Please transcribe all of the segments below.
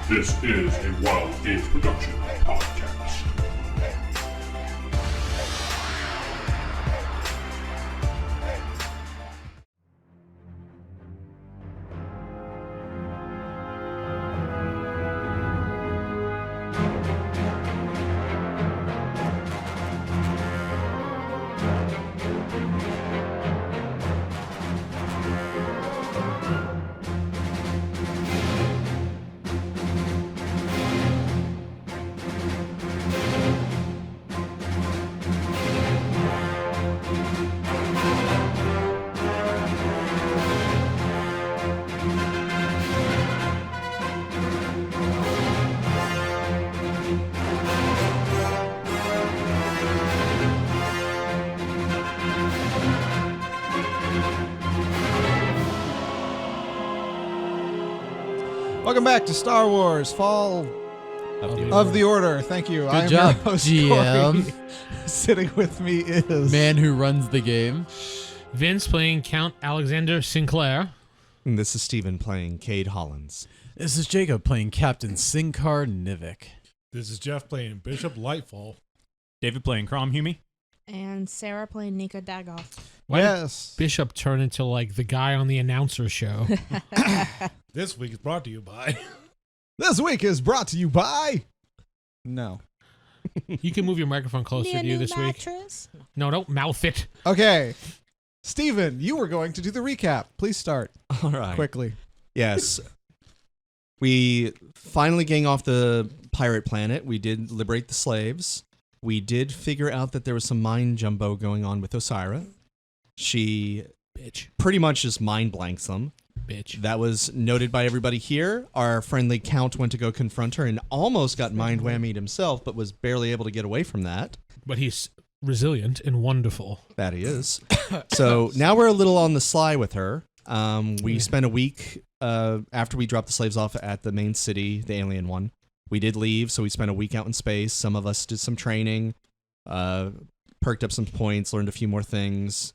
This is a Wild Age Production podcast. Welcome back to Star Wars Fall of the Order. Thank you. Good job, your host, GM. Corey. Sitting with me is... Man who runs the game. Vince playing Count Alexander SinClaire. And this is Steven playing Cade Hollins. This is Jacob playing Captain Sincar Nivik. This is Jeff playing Bishop Lightfall. David playing Krum, Humey. And Sarah playing Nika Daggoth. Why did Yes. Bishop turn into like the guy on the announcer show? This week is brought to you by... This week is brought to you by... No. You can move your microphone closer to you this week. No, don't mouth it. Okay. Steven, you were going to do the recap. Please start All right. quickly. Yes. We finally getting off the pirate planet. We did liberate the slaves. We did figure out that there was some mind jumbo going on with Osira. She Bitch. pretty much just mind blanks them. Bitch. That was noted by everybody here. Our friendly Count went to go confront her and almost got mind whammied himself, but was barely able to get away from that. But he's resilient and wonderful. That he is. So now we're a little on the sly with her. We spent a week after we dropped the slaves off at the main city, the alien one. We did leave, so we spent a week out in space. Some of us did some training, perked up some points, learned a few more things.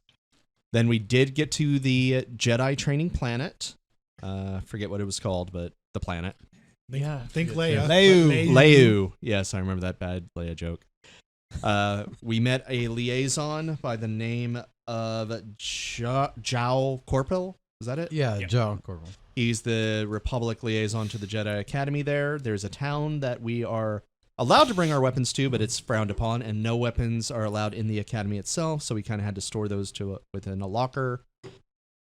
Then we did get to the Jedi training planet. Forget what it was called, but the planet. Think Leia. Leu. Yes, I remember that bad Leia joke. We met a liaison by the name of Zhao Corporal. Is that it? Yeah, John Corporal. He's the Republic liaison to the Jedi Academy there. There's a town that we are allowed to bring our weapons to, but it's frowned upon, and no weapons are allowed in the Academy itself, so we kind of had to store those within a locker.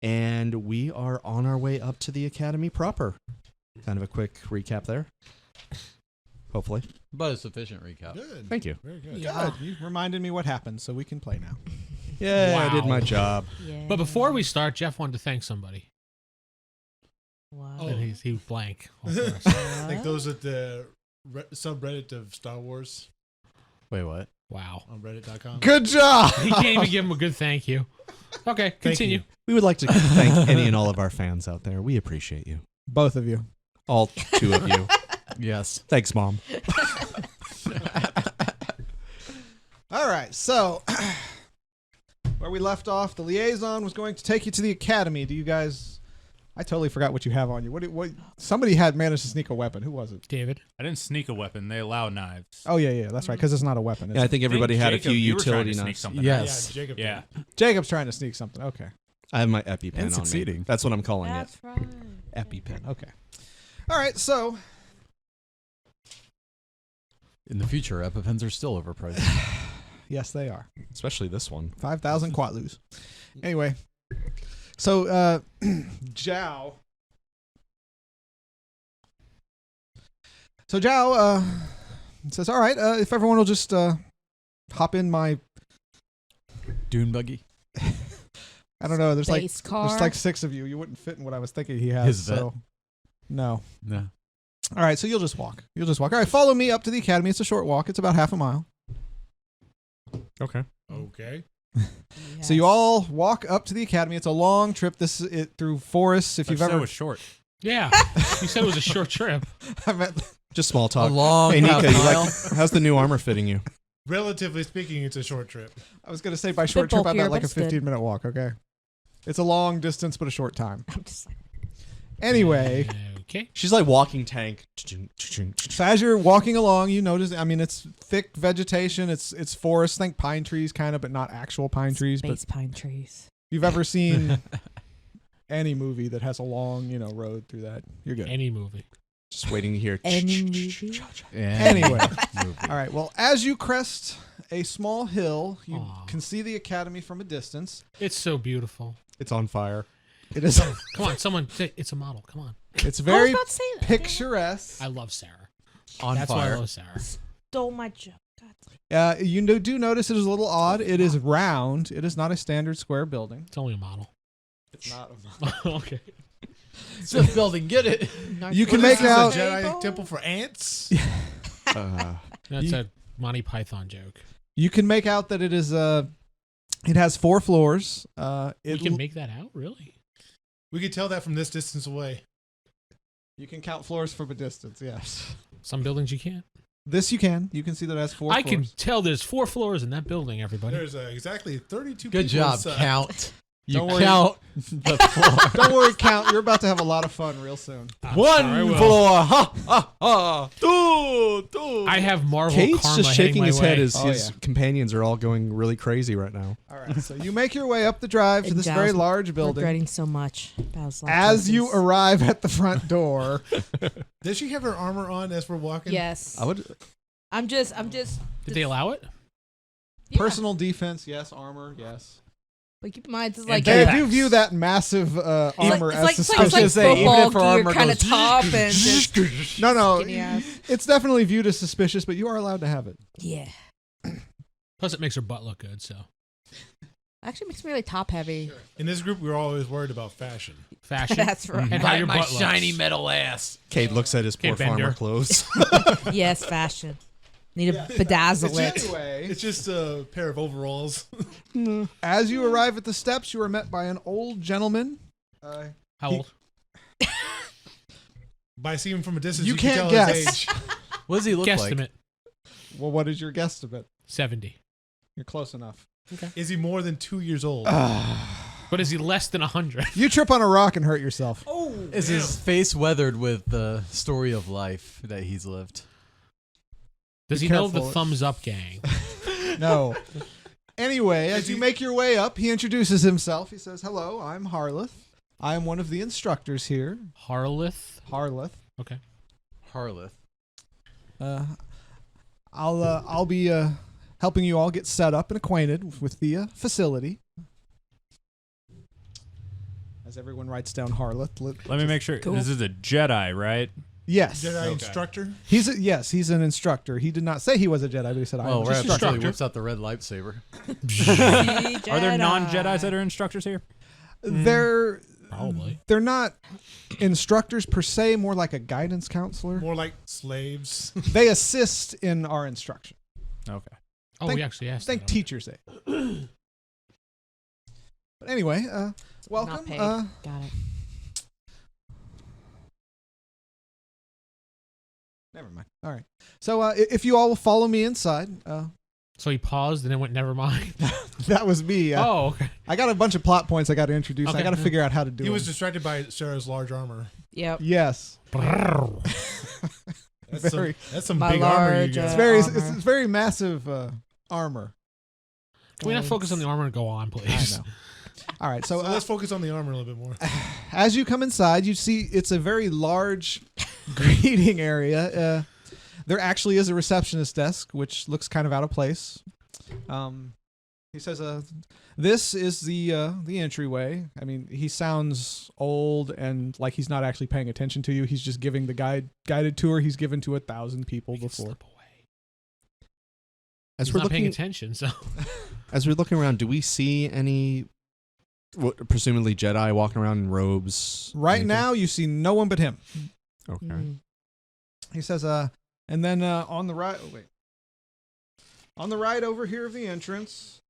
And we are on our way up to the Academy proper. Kind of a quick recap there. Hopefully. But a sufficient recap. Good. Thank you. Very good. Good. You reminded me what happened, so we can play now. Yeah, I did Wow. my job. Yeah. But before we start, Jeff wanted to thank somebody. Wow. And he was blank. I think those at the subreddit of Star Wars Wait, what? Wow. on reddit.com. Good job! He can't even give him a good thank you. Okay, continue. you. We would like to thank any and all of our fans out there. We appreciate you. Both of you. All two of you. Yes. Thanks, Mom. All right, so where we left off, the liaison was going to take you to the academy. Do you guys... I totally forgot what you have on you. What? Somebody had managed to sneak a weapon. Who was it? David. I didn't sneak a weapon. They allow knives. Oh, yeah, that's right, because it's not a weapon. Is Yeah, I it? think everybody had a Jacob, few you were trying utility to sneak knives. something. Yes. Yeah, Jacob. Yeah. Jacob's trying to sneak something. Okay. I have my EpiPen And on succeeding. me. That's what I'm calling That's it. right. EpiPen. Okay. All right, so... In the future, EpiPens are still overpriced. Yes, they are. Especially this one. 5,000 quatlus. Anyway, so Zhao. So Zhao says, "All right, if everyone will just hop in my Dune buggy. I don't know. There's Base car. there's like 6 of you. You wouldn't fit in what I was thinking he has. His vet? So no. No. All right, so you'll just walk. All right, follow me up to the academy. It's a short walk. It's about half a mile. Okay. Okay. So you all walk up to the academy. It's a long trip. This is it through forests. If If you've ever, was short. Yeah. You said it was a short trip. I meant Just small A talk. long Hey, half Nika, mile. how's the new armor fitting you? Relatively speaking, it's a short trip. I was gonna say by short trip I bulkier, meant like a but it's good. 15-minute walk. Okay, it's a long distance but a short time. I'm just like, Anyway, Okay. She's like walking tank. So as you're walking along, you notice. I mean, it's thick vegetation. It's forest. Think pine trees, kind of, but not actual pine trees. Space But pine trees. if you've ever seen any movie that has a long, road through that, you're good. Any movie. Just waiting to hear. Any movie? Anyway. All right. Well, as you crest a small hill, you Aw. can see the academy from a distance. It's so beautiful. It's on fire. It is. Come on, someone say it's a model. Come on. It's I was very about to say that. picturesque. I love Sarah. On That's why I fire. love Sarah. Stole my joke. God. You do notice it is a little odd. It is round. It is not a standard square building. It's only a model. It's not. Okay. It's a building. Get it? You can What make is this, out. a Jedi temple for ants. That's a Monty Python joke. You can make out that it is it has 4 floors. We can make that out? Really? We could tell that from this distance away. You can count floors from a distance. Yes. Some buildings you can't. This you can. You can see that it has 4 I floors. can tell there's 4 floors in that building, everybody. There's exactly 32 Good people job. inside. Count. You Don't worry. count the floor. Don't worry, count. You're about to have a lot of fun real soon. I'm sure I One will. floor. Ha ha ha. Two. I have Marvel Kate's karma just heading shaking my his way. head as Oh, his yeah. companions are all going really crazy right now. All right. So you make your way up the drive to And this Giles very large building. Regretting so much about his life As you choices. arrive at the front door, Does she have her armor on as we're walking? Yes. I would. I'm just. Did they allow it? Yeah. personal defense, yes. Armor, yes. But keep in mind, it's And like They Jetpacks. do view that massive armor as it's suspicious. like Just say, even football if her armor gear kind of goes top and just No, skinny ass. it's definitely viewed as suspicious, but you are allowed to have it. Yeah. Plus, it makes her butt look good. So Actually makes me really top heavy. In this group, we're always worried about fashion. fashion. That's right. And how your butt looks. metal ass. Cade looks at his poor Okay, farmer Bender. clothes. Yes, fashion. Need to bedazzle it. Anyway, It's just a pair of overalls. as you arrive at the steps, you are met by an old gentleman. How He- old? By seeing him from a distance, You you can can't tell guess. his age. What does he look like? Guesstimate. Well, what is your guesstimate? 70. You're close enough. Is he more than 2 years old? But is he less than 100? You trip on a rock and hurt yourself. Is his face weathered with the story of life that he's lived? Does Be he know the careful. thumbs up gang? No. Anyway, as you make your way up, he introduces himself. He says, "Hello, I'm Harleth. I am one of the instructors here." Harleth? Harleth. Okay. Harleth. I'll be helping you all get set up and acquainted with the facility. As everyone writes down Harleth. Let me make sure. Cool. This is a Jedi, right? Yes. Jedi instructor? He's he's an instructor. He did not say he was a Jedi, but he said I Well, am right just after he instructor. whips out the red lightsaber. Are there non-Jedis that are instructors here? They're Probably. they're not instructors per se, more like a guidance counselor. More like slaves. They assist in our instruction. Okay. Oh, Think- we actually asked. Think that. teachers say. But anyway, welcome. Not paid. Got it. Never mind. All right. So if you all will follow me inside, So he paused and then went, never mind. that was me. Oh, okay. I got a bunch of plot points I got to introduce. I Okay. got to figure out how to do He was them. distracted by Sarah's large armor. Yep. Yes. That's Very- some My big armor you large, got. It's very armor. it's very massive armor. Can we not focus on the armor and go on, please? I know. All right. So So let's focus on the armor a little bit more. as you come inside, you see it's a very large greeting area. There actually is a receptionist desk, which looks kind of out of place. He says, "This is the entryway." I mean, he sounds old and like he's not actually paying attention to you. He's just giving the guided tour he's given to 1,000 people We can before. slip away. As He's we're not paying looking, attention, so as we're looking around, do we see any, presumably Jedi walking around in robes? Right anything? now, you see no one but him. Okay. Mm. He says, and then on the right, on the right over here of the entrance,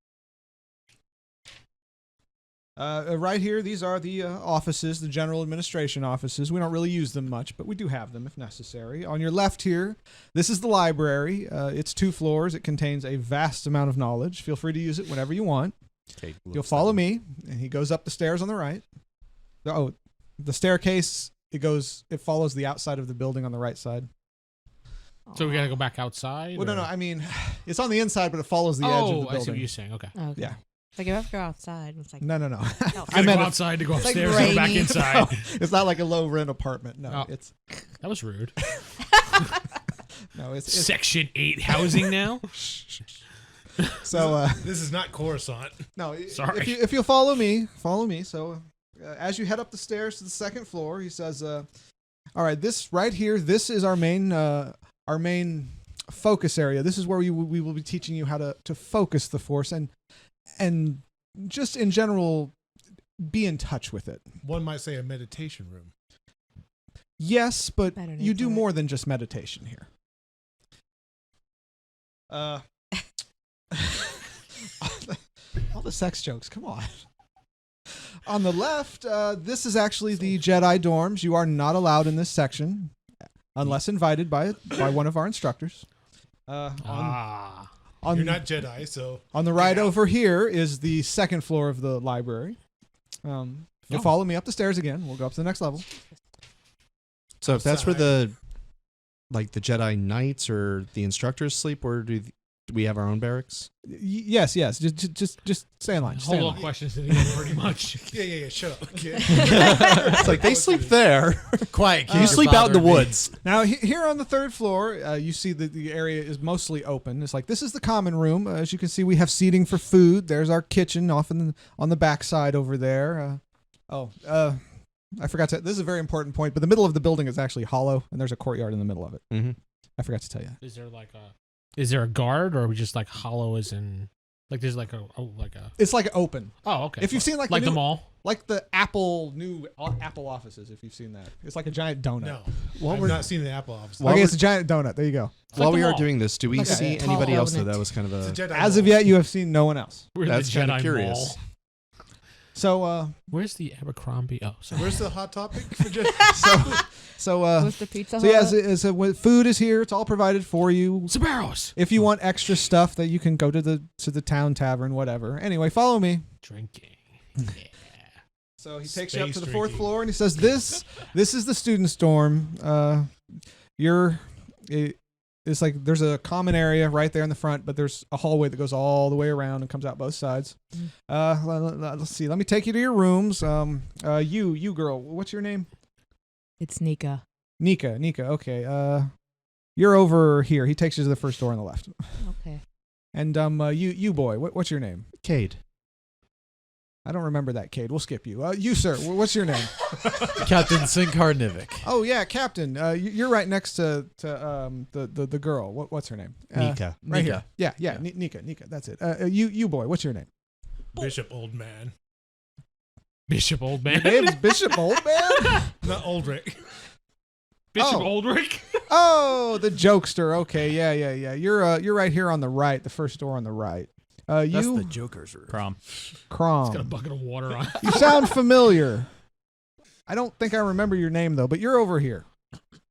right here, these are the offices, the general administration offices. We don't really use them much, but we do have them if necessary. On your left here, this is the library. It's 2 floors. It contains a vast amount of knowledge. Feel free to use it whenever you want. Cade You'll looks follow at him. me, and he goes up the stairs on the right. The staircase It follows the outside of the building on the right side. So we gotta go back outside. Well, no, or- I mean, it's on the inside, but it follows the edge of the Oh, building. I see what you're saying. Okay. Okay. Yeah. Like if I have to go outside, it's like No. no. I I meant go it- outside to go It's like upstairs and go back rainy. inside. it's not like a low rent apartment. No, Oh. it's That was rude. it's Section 8 housing now. so. This is not Coruscant. No, Sorry. if you'll follow me. So as you head up the stairs to the second floor, he says, "All right, this right here. This is our main focus area. This is where we will be teaching you how to focus the Force and just in general be in touch with it. One might say a meditation room. Yes, but Better name you do for it. more than just meditation here. All the sex jokes. Come on." On the left, this is actually the Jedi dorms. You are not allowed in this section unless invited by one of our instructors. On You're not Jedi, so on the right over here is the second floor of the library. You'll follow me up the stairs again. We'll go up to the next level. So if that's where Outside. the Jedi Knights or the instructors sleep, or do we have our own barracks? Yes. Just stay in line. Just stay in Whole line. questions to the end, pretty much. yeah. Shut up. Okay. It's like they sleep there. Quiet, kid. You you're sleep out in the bothering me. woods. Now, here on the third floor, you see that the area is mostly open. It's like this is the common room. As you can see, we have seating for food. There's our kitchen off on the back side over there. I forgot to. This is a very important point, but the middle of the building is actually hollow, and there's a courtyard in the middle of it. Mm-hmm. I forgot to tell you. Is there a guard, or are we just like hollow as in like there's like a It's like open. Oh, okay. If you've seen like the the mall. like the new Apple offices, if you've seen that, it's like a giant donut. No. Well, I've we're- not seen the Apple office. Well, Okay, it's a giant donut. There you go. While like we the are mall. doing this, do we Like a see tall anybody else donut. that was kind of It's a? a Jedi As of mall. yet, you have seen no one else. We're That's the Jedi kind of curious. Mall. So, Where's the Abercrombie? Oh, sorry. Where's the hot topic for Jedi? With the pizza. So yeah, Hut. food is here. It's all provided for you. Sabaros. If you want extra stuff, that you can go to the town tavern, whatever. Anyway, follow me. Drinking. So he takes you up Space to the fourth drinking. floor, and he says, "This is the student's dorm. It's like there's a common area right there in the front, but there's a hallway that goes all the way around and comes out both sides. Let's see. Let me take you to your rooms. You girl, what's your name? It's Nika. Nika. Okay. You're over here. He takes you to the first door on the left. Okay. And you boy, what's your name? Cade. I don't remember that, Cade. We'll skip you. You sir, what's your name? Captain Sincar Nivik. Oh yeah, Captain. You're right next to the girl. What's her name? Nika. Right Nika. here. Yeah. Nika. That's it. You boy, what's your name? Bishop Old Man. Bishop Old Your Man. name's Bishop Oldman? Not Oldrick. Bishop Oh. Oldrick. Oh, the jokester. Okay, yeah. You're right here on the right, the first door on the right. That's You the Joker's room. Prom. Got a Crum. bucket of water on. You sound familiar. I don't think I remember your name though, but you're over here.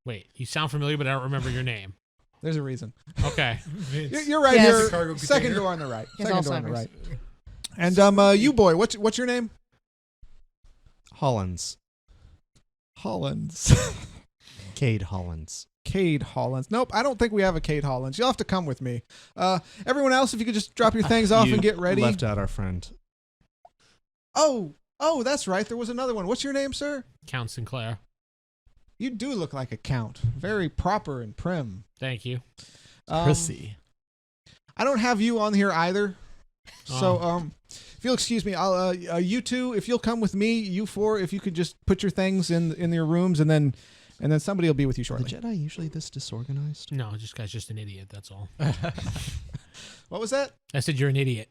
Wait, you sound familiar, but I don't remember your name. There's a reason. Okay. Vince. You're right Yes. here. Cargo Second container. door on the right. Yes, Second door on the Alzheimer's. right. And you boy, what's your name? Hollins. Hollins. Cade Hollins. Cade Hollins. Nope, I don't think we have a Cade Hollins. You'll have to come with me. Everyone else, if you could just drop your things off You and get ready. Left out our friend. Oh, that's right. There was another one. What's your name, sir? Count Sinclair. You do look like a count. Very proper and prim. Thank you. Prissy. I don't have you on here either. So, if you'll excuse me, I'll you two, if you'll come with me, you four, if you could just put your things in your rooms, and then somebody will be with you Are shortly. the Jedi usually this disorganized? No, this guy's just an idiot. That's all. What was that? I said you're an idiot.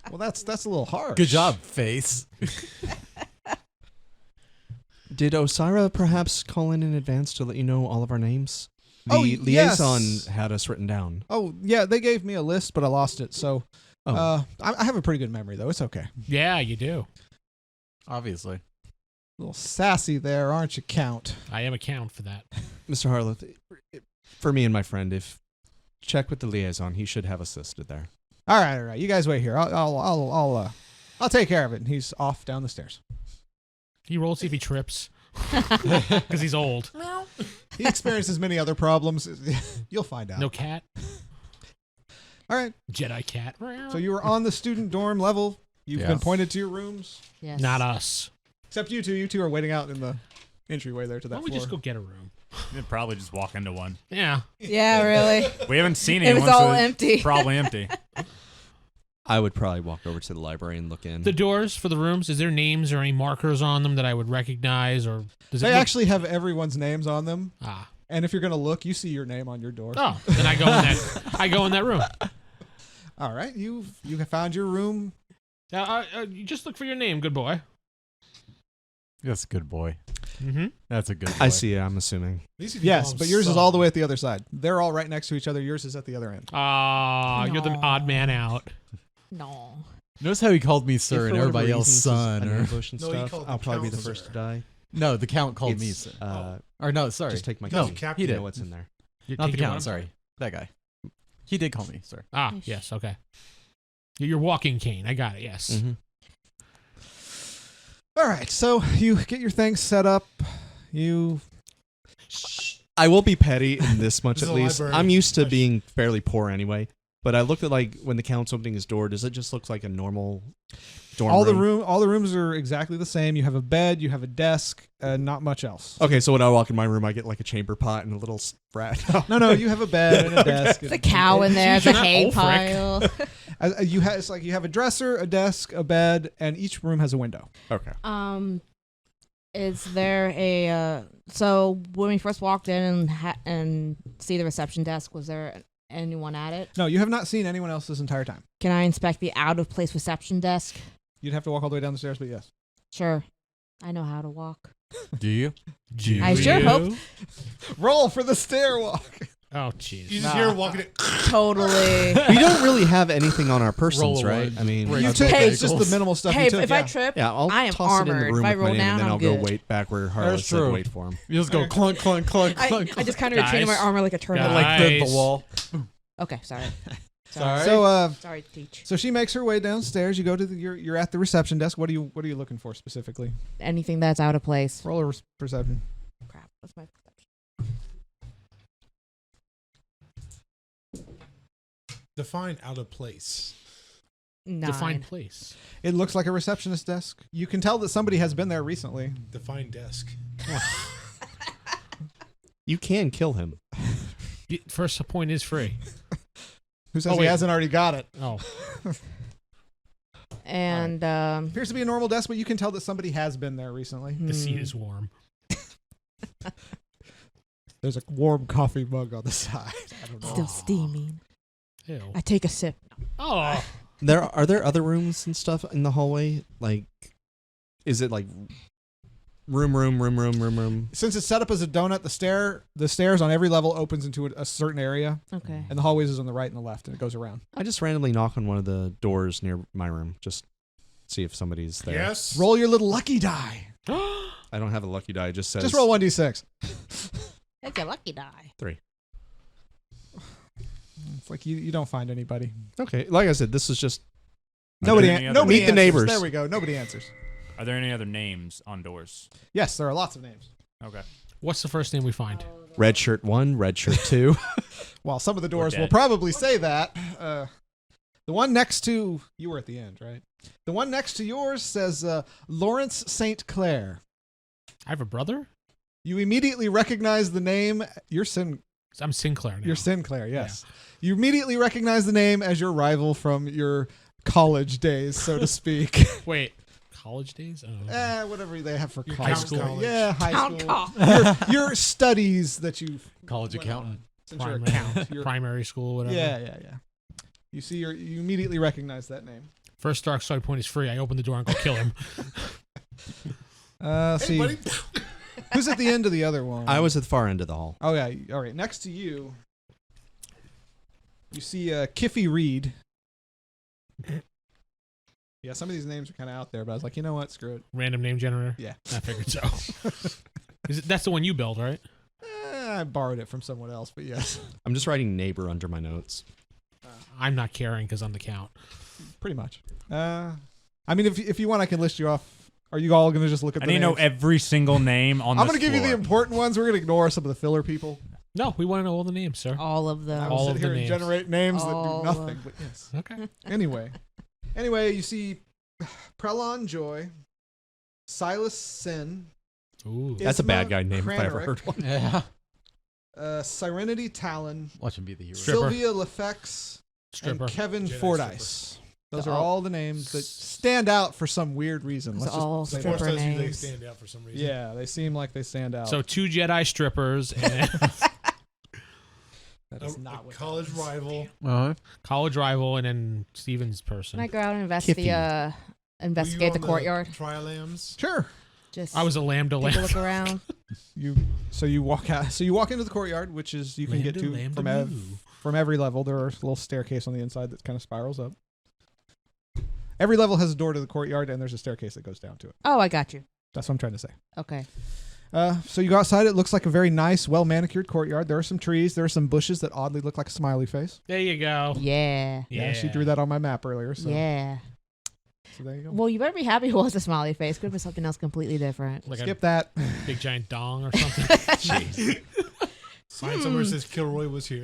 Well, that's a little harsh. Good job, face. Did Osira perhaps call in advance to let you know all of our names? The Oh, liaison yes. had us written down. Oh, yeah, they gave me a list, but I lost it. So, Oh. I have a pretty good memory though. It's okay. Yeah, you do. Obviously. A little sassy there, aren't you, Count? I am a count for that. Mr. Harloth, for me and my friend, if check with the liaison, he should have us listed there. All right. You guys wait here. I'll take care of it. And he's off down the stairs. He rolls, see if he trips. Because he's old. He experiences many other problems. You'll find out. No cat. All right. Jedi cat. So you were on the student dorm level. You've been pointed to your rooms. Yes. Not us. Except you two. You two are waiting out in the entryway there to that Why don't we floor. just go get a room? You'd probably just walk into one. Yeah. Yeah, really. We haven't seen It anyone. was all so it's empty. Probably empty. I would probably walk over to the library and look in. The doors for the rooms, is there names or any markers on them that I would recognize? Or does it They look- actually have everyone's names on them. Ah. And if you're going to look, you see your name on your door. Oh, then I go in that room. All right. You have found your room. You just look for your name, good boy. That's a good boy. Mm-hmm. That's a good boy. I see it, I'm assuming. Yes, but yours is all the way at the other side. They're all right next to each other. Yours is at the other end. You're the No. odd man out. No. Notice how he called me If sir for and whatever everybody else reason this is son. an Or ambush and No, he stuff, called I'll the probably be the count first to sir. die. no, the count called me It's, sir. uh, Or no, sorry. Just take my No, key. he You did. know what's in there. You Not take the your count. one? Sorry, that guy. He did call me sir. Ah, yes, okay. Your walking cane. I got it, yes. Mm-hmm. All right. So you get your things set up. I will be petty in this much This at is a least. library. I'm used to being fairly poor anyway. But I looked at when the count's opening his door. Does it just look like a normal dorm all room? the rooms are exactly the same. You have a bed, you have a desk, not much else. Okay, so when I walk in my room, I get like a chamber pot and a little rat. No, you have a bed and a desk. There's a cow in there. Jeez, There's a you're not hay Ulfric. pile. You have you have a dresser, a desk, a bed, and each room has a window. Okay. Is there a so when we first walked in and see the reception desk, was there anyone at it? No, you have not seen anyone else this entire time. Can I inspect the out of place reception desk? You'd have to walk all the way down the stairs, but yes. Sure. I know how to walk. Do you? I sure hope. Roll for the stair walk. Oh, jeez. You just hear walking it. Totally. We don't really have anything on our persons, Roll a right? one. I mean, Right. You That's took okay. it's just the minimal stuff Hey, you took. if I trip, yeah, I'll I am toss it in armored. the room If I with my roll name, down, and then I'm I'll go good. wait back where Harlow That's said true. wait for him. You just go clunk, clunk, clunk, clunk. I just kind of retreat in my Guys. armor like a turtle. Guys. like the wall. Okay, sorry. Sorry. So Sorry to teach. so she makes her way downstairs. You go to you're at the reception desk. What are you looking for specifically? Anything that's out of place. Roll a perception. Crap. What's my perception? Define out of place. 9. Define place. It looks like a receptionist desk. You can tell that somebody has been there recently. Define desk. You can kill him. First point is free. Who says Oh, he wait. hasn't already got it? Oh, And Appears to be a normal desk, but you can tell that somebody has been there recently. the seat is warm. There's a warm coffee mug on the side. I don't know. still steaming. Ew. I take a sip. Oh, Are there other rooms and stuff in the hallway? Like, is it like room? Since it's set up as a donut, the stairs on every level opens into a certain area, Okay. and the hallways is on the right and the left, and it goes around. I just randomly knock on one of the doors near my room, just see if somebody's there. Yes. Roll your little lucky die. I don't have a lucky die. It just says Just roll 1d6. That's a lucky die. 3. It's like you don't find anybody. Okay, like I said, this is just Nobody any other- nobody Meet the answers. neighbors. There we go. Nobody answers. Are there any other names on doors? Yes, there are lots of names. Okay. what's the first name we find? red shirt 1, red shirt 2. While some of the doors will dead. probably say that, the one next to you were at the end, right? The one next to yours says Lawrence St. Clair. I have a brother. You immediately recognize the name. I'm Sinclair now. You're Sinclair, yes. You immediately recognize the name as your rival from your college days, so to speak. Wait, college days? Oh. Whatever they have for Your college. count college. Yeah, high Count school. call. Your studies that you've College went accountant. on since you're a primary, count. You're- primary school, whatever. yeah. You see, you immediately recognize that name. First dark side point is free. I open the door and go kill him. See, buddy. who's at the end of the other one? I was at the far end of the hall. Oh yeah, all right. Next to you, you see Kiffy Reed. Yeah, some of these names are kind of out there, but I was like, you know what? Screw it. Random name generator. Yeah. I figured so. That's the one you built, right? I borrowed it from someone else, but yes, I'm just writing neighbor under my notes. I'm not caring because I'm the count. pretty much. I mean, if you want, I can list you off Are you all going to just look at I the need to know names? every single name on I'm this going to give you the floor. important ones. We're going to ignore some of the filler people. No, we want to know all the names, sir. All of I them. will All sit of here the and names. generate names that All do of- nothing. But yes. Okay. Anyway, you see Prelon Joy, Silas Sin, Ooh. That's a Isma bad guy name if I ever Cranerick, heard one. Yeah. Serenity Talon, Watch him be the hero. Stripper. Sylvia Lefex, Stripper. and Kevin Jedi Fordyce. Those are All- all the names that stand out for some weird reason. It's Let's just all say that. stripper Force tells you they names. stand out for some reason. Yeah, they seem like they stand out. So 2 Jedi strippers and that A, is a not what college that is. rival. Uh-huh. college rival, and then Steven's Can person. I go out and Kiffy. investigate Were you the on courtyard? Trial lambs. Sure. Just I was a lambda take a lamb. look around. You walk out. So you walk into the courtyard, which is you can get to from every level. There's a little staircase on the inside that kind of spirals up. Every level has a door to the courtyard, and there's a staircase that goes down to it. Oh, I got you. That's what I'm trying to say. Okay. So you go outside. It looks like a very nice, well manicured courtyard. There are some trees. There are some bushes that oddly look like a smiley face. There you go. Yeah. Yeah, she drew that on my map earlier. So, Yeah. so there you go. Well, you better be happy it was a smiley face. Could have been something else completely different. Like Skip that. a big giant dong or something. Find somewhere that says Kilroy was here.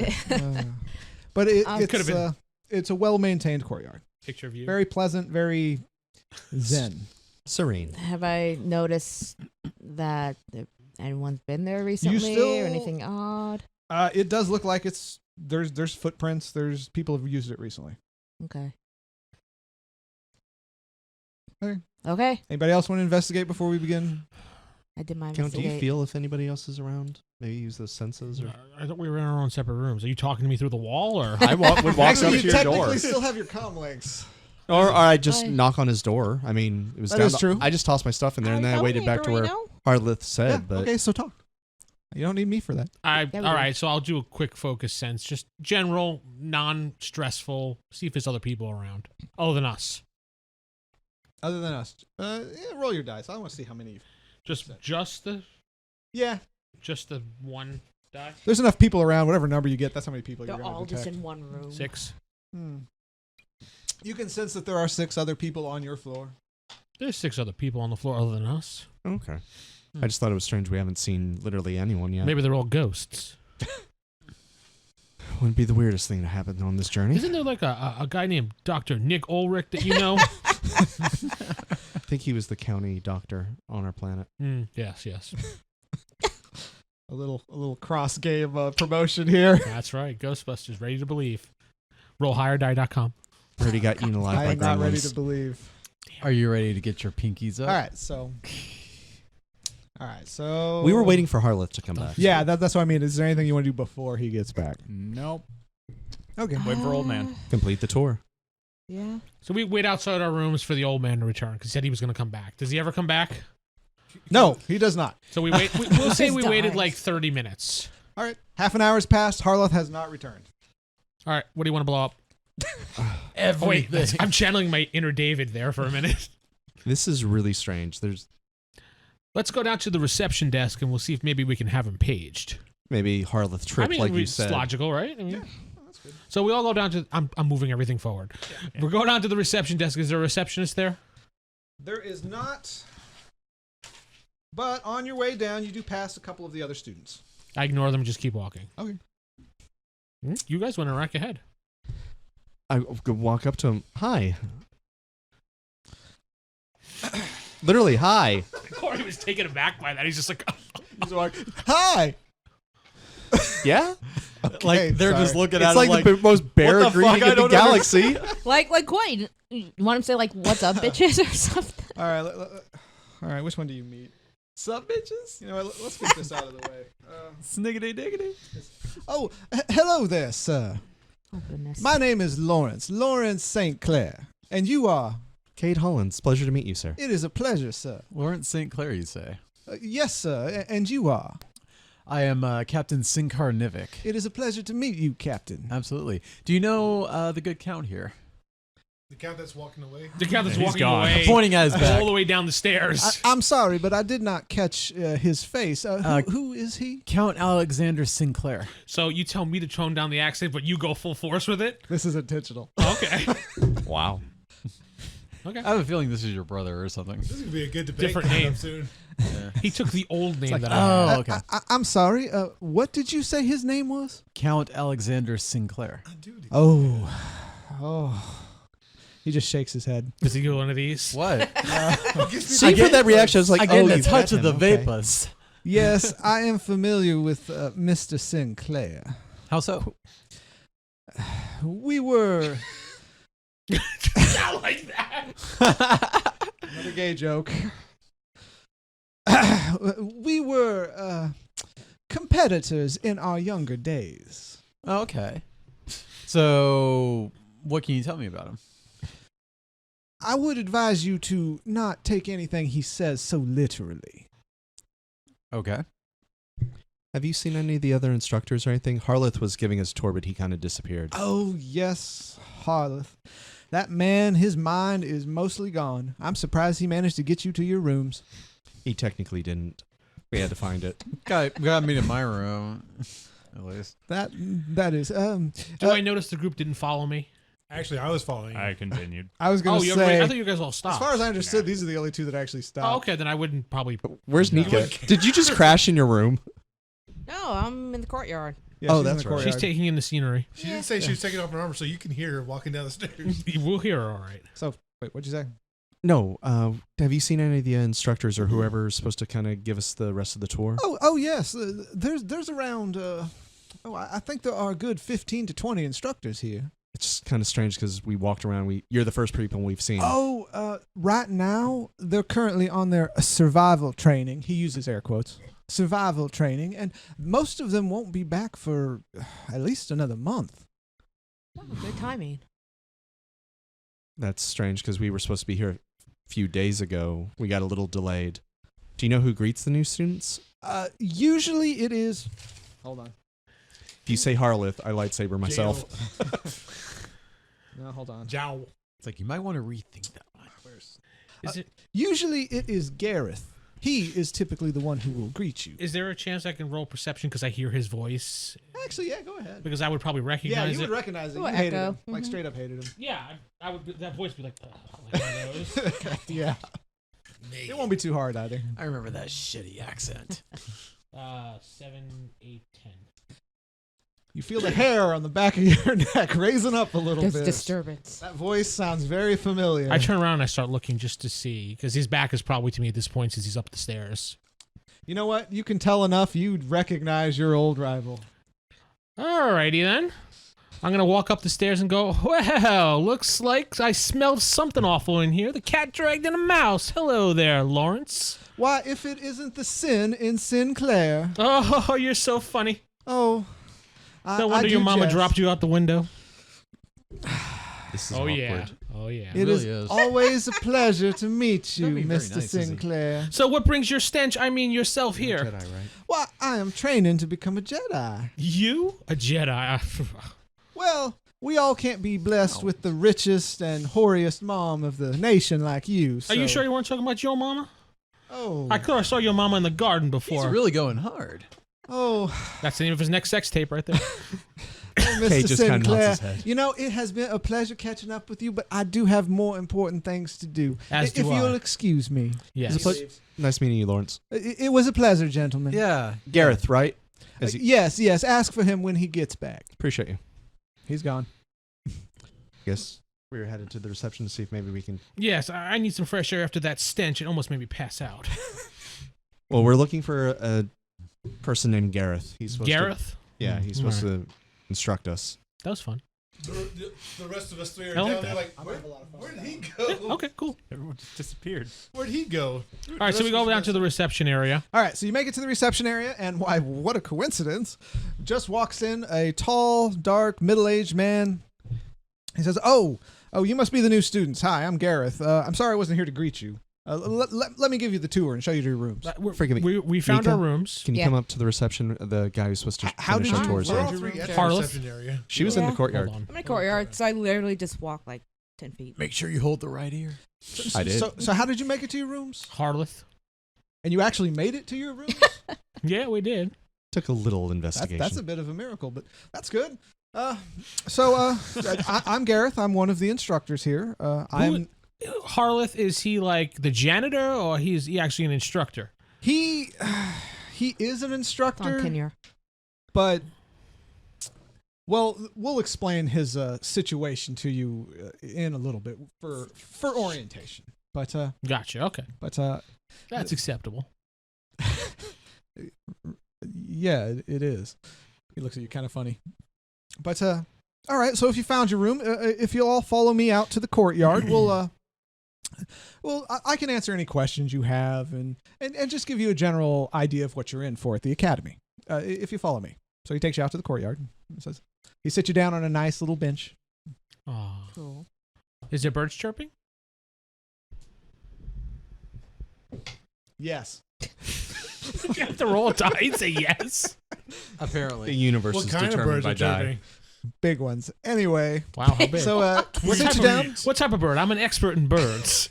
But it, Could've it's been. it's a well maintained courtyard. Picture of you. Very pleasant. Very zen. Serene. Have I noticed that anyone's been there recently still- or anything odd? It does look like there's footprints. There's people have used it recently. Okay. Okay. Okay. Anybody else want to investigate before we begin? I did my Count, do investigate. you feel if anybody else is around? Maybe use those senses? Or I thought we were in our own separate rooms. Are you talking to me through the wall or? would walk up Actually, to you your door. technically still have your comm links. Or I just I- knock on his door. I mean, it was That down is the- true. I just tossed my stuff in there, and then I waited back to where Harlith said. Yeah, but okay, so talk. You don't need me for that. Yeah, we All do. right, so I'll do a quick focus sense, just general, non-stressful. See if there's other people around other than us. Other than us, roll your dice. I want to see how many. Just the Yeah, one die. there's enough people around. Whatever number you get, that's how many people They're you're going all to just detect. in one room. 6. You can sense that there are 6 other people on your floor. There's 6 other people on the floor other than us. okay. I just thought it was strange we haven't seen literally anyone yet. Maybe they're all ghosts. Wouldn't be the weirdest thing to happen on this journey. Isn't there like a guy named Dr. Nick Ulrich that you know? I think he was the county doctor on our planet. Yes. A little cross game promotion here. That's right. Ghostbusters, ready to believe. RollHigherDie.com. Already got eaten alive I by am not ready gremlins. to believe. Are you ready to get your pinkies up? All right, so We were waiting for Harlith to come back. Yeah, that's what I mean. Is there anything you want to do before he gets back? Nope. Okay. Wait for old man. Complete the tour. Yeah. So we wait outside our rooms for the old man to return because he said he was going to come back. Does he ever come back? No, he does not. So we wait. We'll say we Just waited dies. like 30 minutes. All right, half an hour has passed. Harloth has not returned. All right. What do you want to blow up? Oh, wait, Everything. I'm channeling my inner David there for a minute. This is really strange. There's Let's go down to the reception desk and we'll see if maybe we can have him paged. maybe Harlith trip, I mean, like you it's said. logical, right? I mean, Yeah, that's good. So we all go down to. I'm moving everything forward. We're going down to the reception desk. Is there a receptionist there? There is not. But on your way down, you do pass a couple of the other students. I ignore them and just keep walking. Okay. You guys went a rack ahead. I could walk up to him. Hi. Literally, hi. Corey was taken aback by that. He's just like, He's like, "Hi." Yeah? Okay, Like they're just sorry. looking It's at like him the most bear what the greeting fuck? I in the don't galaxy. Like Quaid. You want him to say like, "What's up, bitches" or something? All right, all right. Which one do you meet? Sup, bitches? You know what? Let's get this out of the way. Sniggity diggity. Oh, hello there, sir. Oh goodness. My name is Lawrence SinClaire, and you are. Cade Hollins, pleasure to meet you, sir. It is a pleasure, sir. Lawrence St. Clair, you say? Yes, sir, and you are. I am Captain Sincar Nivik. It is a pleasure to meet you, Captain. Absolutely. Do you know the good count here? The count that's walking away. the guy that's He's walking gone. away, Pointing at his back. all the way down the stairs. I'm sorry, but I did not catch his face. Who is he? Count Alexander Sinclair. So you tell me to tone down the accent, but you go full force with it? This is intentional. Okay. Wow. Okay. I have a feeling this is your brother or something. This is gonna be a good debate. Different coming name. up soon. He took the old name like, that I had. Oh, okay. I'm sorry. What did you say his name was? Count Alexander SinClaire. Dude, Oh. He just shakes his head. Does he go one of these? What? See, for that reaction, I was like, I get oh, a you've touch met of the him. Okay. vapors. Yes, I am familiar with Mr. Sinclair. How so? We were Not like that. another gay joke. We were competitors in our younger days. Oh, okay. So, what can you tell me about him? I would advise you to not take anything he says so literally. Okay. Have you seen any of the other instructors or anything? Harleth was giving us a tour, but he kind of disappeared. Oh, yes, Harleth. That man, his mind is mostly gone. I'm surprised he managed to get you to your rooms. He technically didn't. We had to find it. Got me to my room, at least. That is Do I notice the group didn't follow me? actually, I was following. I continued. I was going Oh, to you say, I thought you guys all stopped. as far as I understood, these are the only two that actually stopped. Oh, okay, then I wouldn't probably. Where's Nika? Did you just crash in your room? No, I'm in the courtyard. Yeah, Oh, she's in that's the right. courtyard. She's taking in the scenery. She didn't say she was taking off her armor, so you can hear her walking down the stairs. We'll hear her all right. So, wait, what'd you say? No. Have you seen any of the instructors or whoever is supposed to kind of give us the rest of the tour? Oh, yes. There's around. I think there are a good 15 to 20 instructors here. It's kind of strange because we walked around. You're the first people we've seen. Right now they're currently on their survival training. He uses air quotes. Survival training, and most of them won't be back for at least another month. Oh, good timing. That's strange because we were supposed to be here a few days ago. We got a little delayed. Do you know who greets the new students? Usually it is. Hold on. If you say Harleth, I lightsaber myself. No, hold on. Jow. It's like you might want to rethink that one. Is it? Usually it is Gareth. He is typically the one who will greet you. Is there a chance I can roll perception because I hear his voice? Actually, yeah, go ahead. Because I would probably Yeah, recognize you it. would recognize it. Ooh, You hated echo. him. Like, straight up hated him. Yeah, I would. That voice would be like, like one of those. Yeah. It won't be too hard either. I remember that shitty accent. 7, 8, 10. You feel the hair on the back of your neck raising up a little There's bit. disturbance. That voice sounds very familiar. I turn around and I start looking just to see because his back is probably to me at this point since he's up the stairs. You know what? You can tell enough. You'd recognize your old rival. Alrighty then. I'm gonna walk up the stairs and go, well, looks like I smelled something awful in here. The cat dragged in a mouse. Hello there, Lawrence. Why, if it isn't the sin in Sinclair. Oh, you're so funny. Oh, No wonder your mama dropped you out the window. This is Oh awkward. yeah. Oh yeah. It really is is. always a pleasure to meet you, That'd be very Mr. nice, isn't he? Sinclair. So what brings your stench? I mean yourself You're a here. Jedi, right? Well, I am training to become a Jedi. You a Jedi? Well, we all can't be blessed with the richest and hoariest mom of the nation like you. Are you so- sure you weren't talking about your mama? Oh, I could have saw your mama in the garden He's before. really going hard. oh, That's the name of his next sex tape right there. Mr. Cade just kinda nods Sinclair. his head. You know, it has been a pleasure catching up with you, but I do have more important things to do. As if do you'll I. excuse me. Yes. It's a pleasure. Nice meeting you, Lawrence. It was a pleasure, gentlemen. Yeah. Gareth, right? Is he- Yes, yes. Ask for him when he gets back. Appreciate you. He's gone. Guess we were headed to the reception to see if maybe we can. Yes, I need some fresh air after that stench. It almost made me pass out. Well, we're looking for a person named Gareth. He's supposed Gareth? To, yeah, he's supposed to instruct us. That was fun. The rest of us three are I like down there that. like, where did he go? Yeah, okay, cool. Everyone just disappeared. Where'd he go? All right, so we go down to the reception area. All right, so you make it to the reception area, and why, what a coincidence. Just walks in a tall, dark, middle-aged man. He says, Oh, you must be the new students. Hi, I'm Gareth. I'm sorry I wasn't here to greet you. Let me give you the tour and show you to your rooms. Forgive me. We found Nika? our rooms. Can you Yeah. come up to the reception? The guy who's supposed to How finish did our you tours. We're find all your three room? at the Harleth? reception area. She was in the Yeah. courtyard. Hold on. I'm in the courtyard, so I literally just walk like 10 feet. Make sure you hold the right ear. I did. So how did you make it to your rooms? Harleth. And you actually made it to your rooms? Yeah, we did. Took a little That's investigation. a bit of a miracle, but that's good. I'm Gareth. I'm one of the instructors here. I'm Harleth, is he like the janitor or he actually an instructor? He is an On instructor, tenure. but well, we'll explain his situation to you in a little bit for orientation. But Gotcha. Okay, that's acceptable. yeah, it is. He looks at you kind of funny. But all right. So if you found your room, if you'll all follow me out to the courtyard, well, I can answer any questions you have and just give you a general idea of what you're in for at the academy. If you follow me. So he takes you out to the courtyard. He sits you down on a nice little bench. Oh, Cool. is there birds chirping? Yes. You have to roll a die and say yes. The Apparently. universe What is kind of determined birds by are die. chirping? Big ones. Anyway. Wow, how big? So what, sit type you of, down. what type of bird? I'm an expert in birds.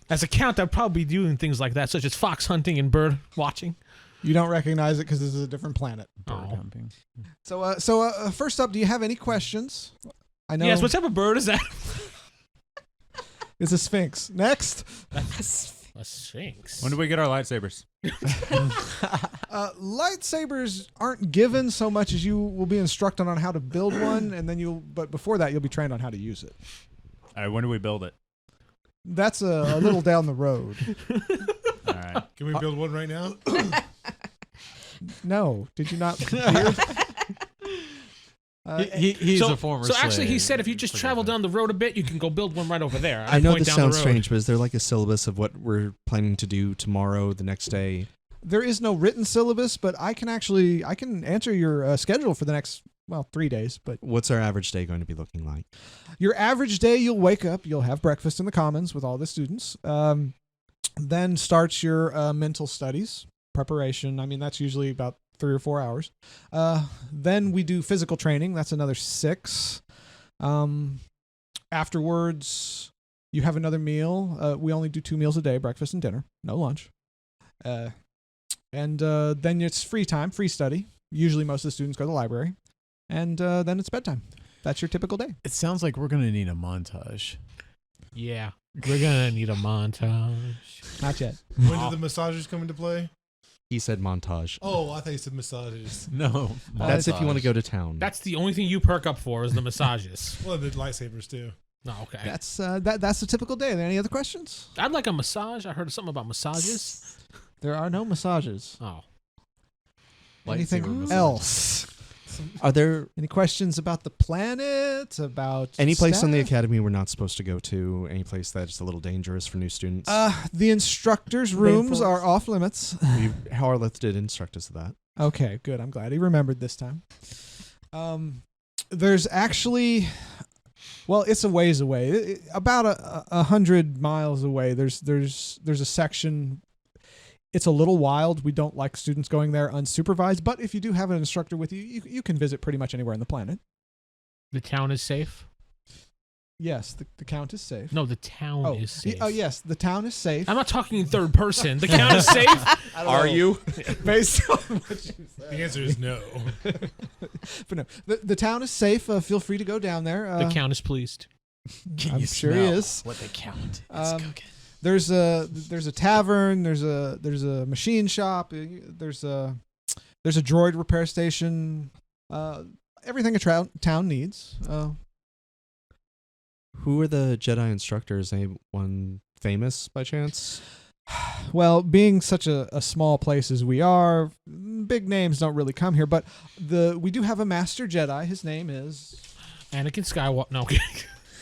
As a count, I'd probably be doing things like that, such as fox hunting and bird watching. You don't recognize it because this is a different planet. Bird Oh. humping. So first up, do you have any questions? I know. Yes, what type of bird is that? It's a sphinx. Next. A sphinx. When do we get our lightsabers? Lightsabers aren't given so much as you will be instructed on how to build one, and then but before that, you'll be trained on how to use it. All right, when do we build it? That's a little down the road. All right. Can we build one right now? No, did you not hear? He's a former So actually, he slave. said if you just travel down the road a bit, you can go build one right over there. I know point this down the sounds road. strange, but is there like a syllabus of what we're planning to do tomorrow, the next day? There is no written syllabus, but I can answer your schedule for the next 3 days. But What's our average day going to be looking like? your average day, you'll wake up, you'll have breakfast in the commons with all the students. Then starts your mental studies preparation. I mean, that's usually about 3 or 4 hours. Then we do physical training. That's another 6. Afterwards, you have another meal. We only do 2 meals a day, breakfast and dinner, no lunch. And then it's free time, free study. Usually most of the students go to the library. And then it's bedtime. That's your typical day. It sounds like we're going to need a montage. Yeah, we're gonna need a montage. Not yet. When did the massages come into play? He said montage. Oh, I thought you said massages. No. That's if you want to go to town. That's the only thing you perk up for is the massages. Well, the lightsabers too. No, okay. That's the typical day. Are there any other questions? I'd like a massage. I heard something about massages. There are no massages. Oh, Anything Lightsaber massage. else? Are there Any questions about the planet? About any place in the staff? academy we're not supposed to go to? Any place that's a little dangerous for new students? The instructors' rooms Rainforest. are off limits. Harleth did instruct us of that. Okay, good. I'm glad he remembered this time. There's actually, it's a ways away. About 100 miles away. There's a section. It's a little wild. We don't like students going there unsupervised. But if you do have an instructor with you, you can visit pretty much anywhere on the planet. the town is safe. Yes, the count is safe. No, the town is safe. Oh yes, the town is safe. I'm not talking in third person. The town is safe. Are you? Based on what you said. The answer is no. But no, the town is safe. Feel free to go down there. The count is pleased. Can I'm you sure he smell is. what they count? It's cooking. There's a tavern. There's a machine shop. There's a droid repair station. Everything a town needs. Who are the Jedi instructors? Anyone famous by chance? Well, being such a small place as we are, big names don't really come here. But we do have a master Jedi. His name is Anakin Skywalker. No,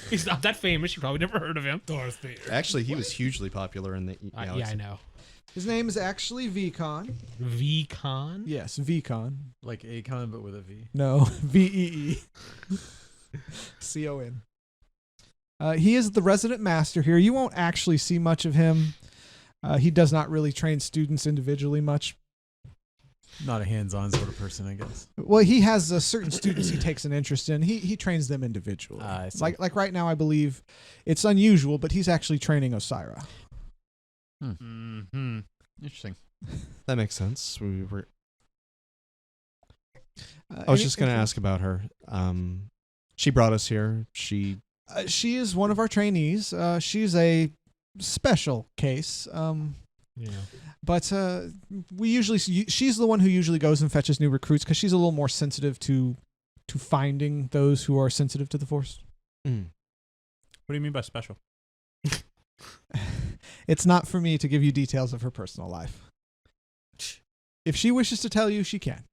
he's not that famous. You probably never heard of him. Darth Vader. Actually, he was hugely popular in the Yeah, galaxy. I know. his name is actually Vcon. VCon. Yes, Vcon. Like Akon, but with a V. No, VEE. CON. He is the resident master here. You won't actually see much of him. He does not really train students individually much. Not a hands-on sort of person, I guess. Well, he has certain students he takes an interest in. He trains them individually. I see. Like right now, I believe it's unusual, but he's actually training Osira. Mm-hmm. Interesting. That makes sense. I was just going to ask about her. She brought us here. She She is one of our trainees. She's a special case. Yeah. But she's the one who usually goes and fetches new recruits because she's a little more sensitive to finding those who are sensitive to the Force. Mm. What do you mean by special? It's not for me to give you details of her personal life. If she wishes to tell you, she can.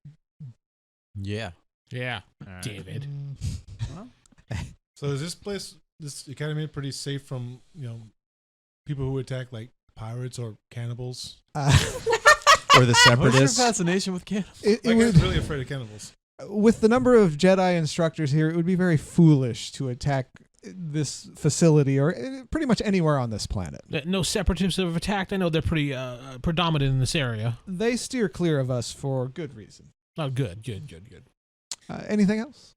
Yeah. Yeah. All right. David. So is this academy pretty safe from people who attack like pirates or cannibals? Or the What's your separatists. fascination with cannibals? It Like, would, I'm really afraid of cannibals. with the number of Jedi instructors here, it would be very foolish to attack this facility or pretty much anywhere on this planet. No separatists have attacked. I know they're pretty predominant in this area. They steer clear of us for good reason. Oh, good. Anything else?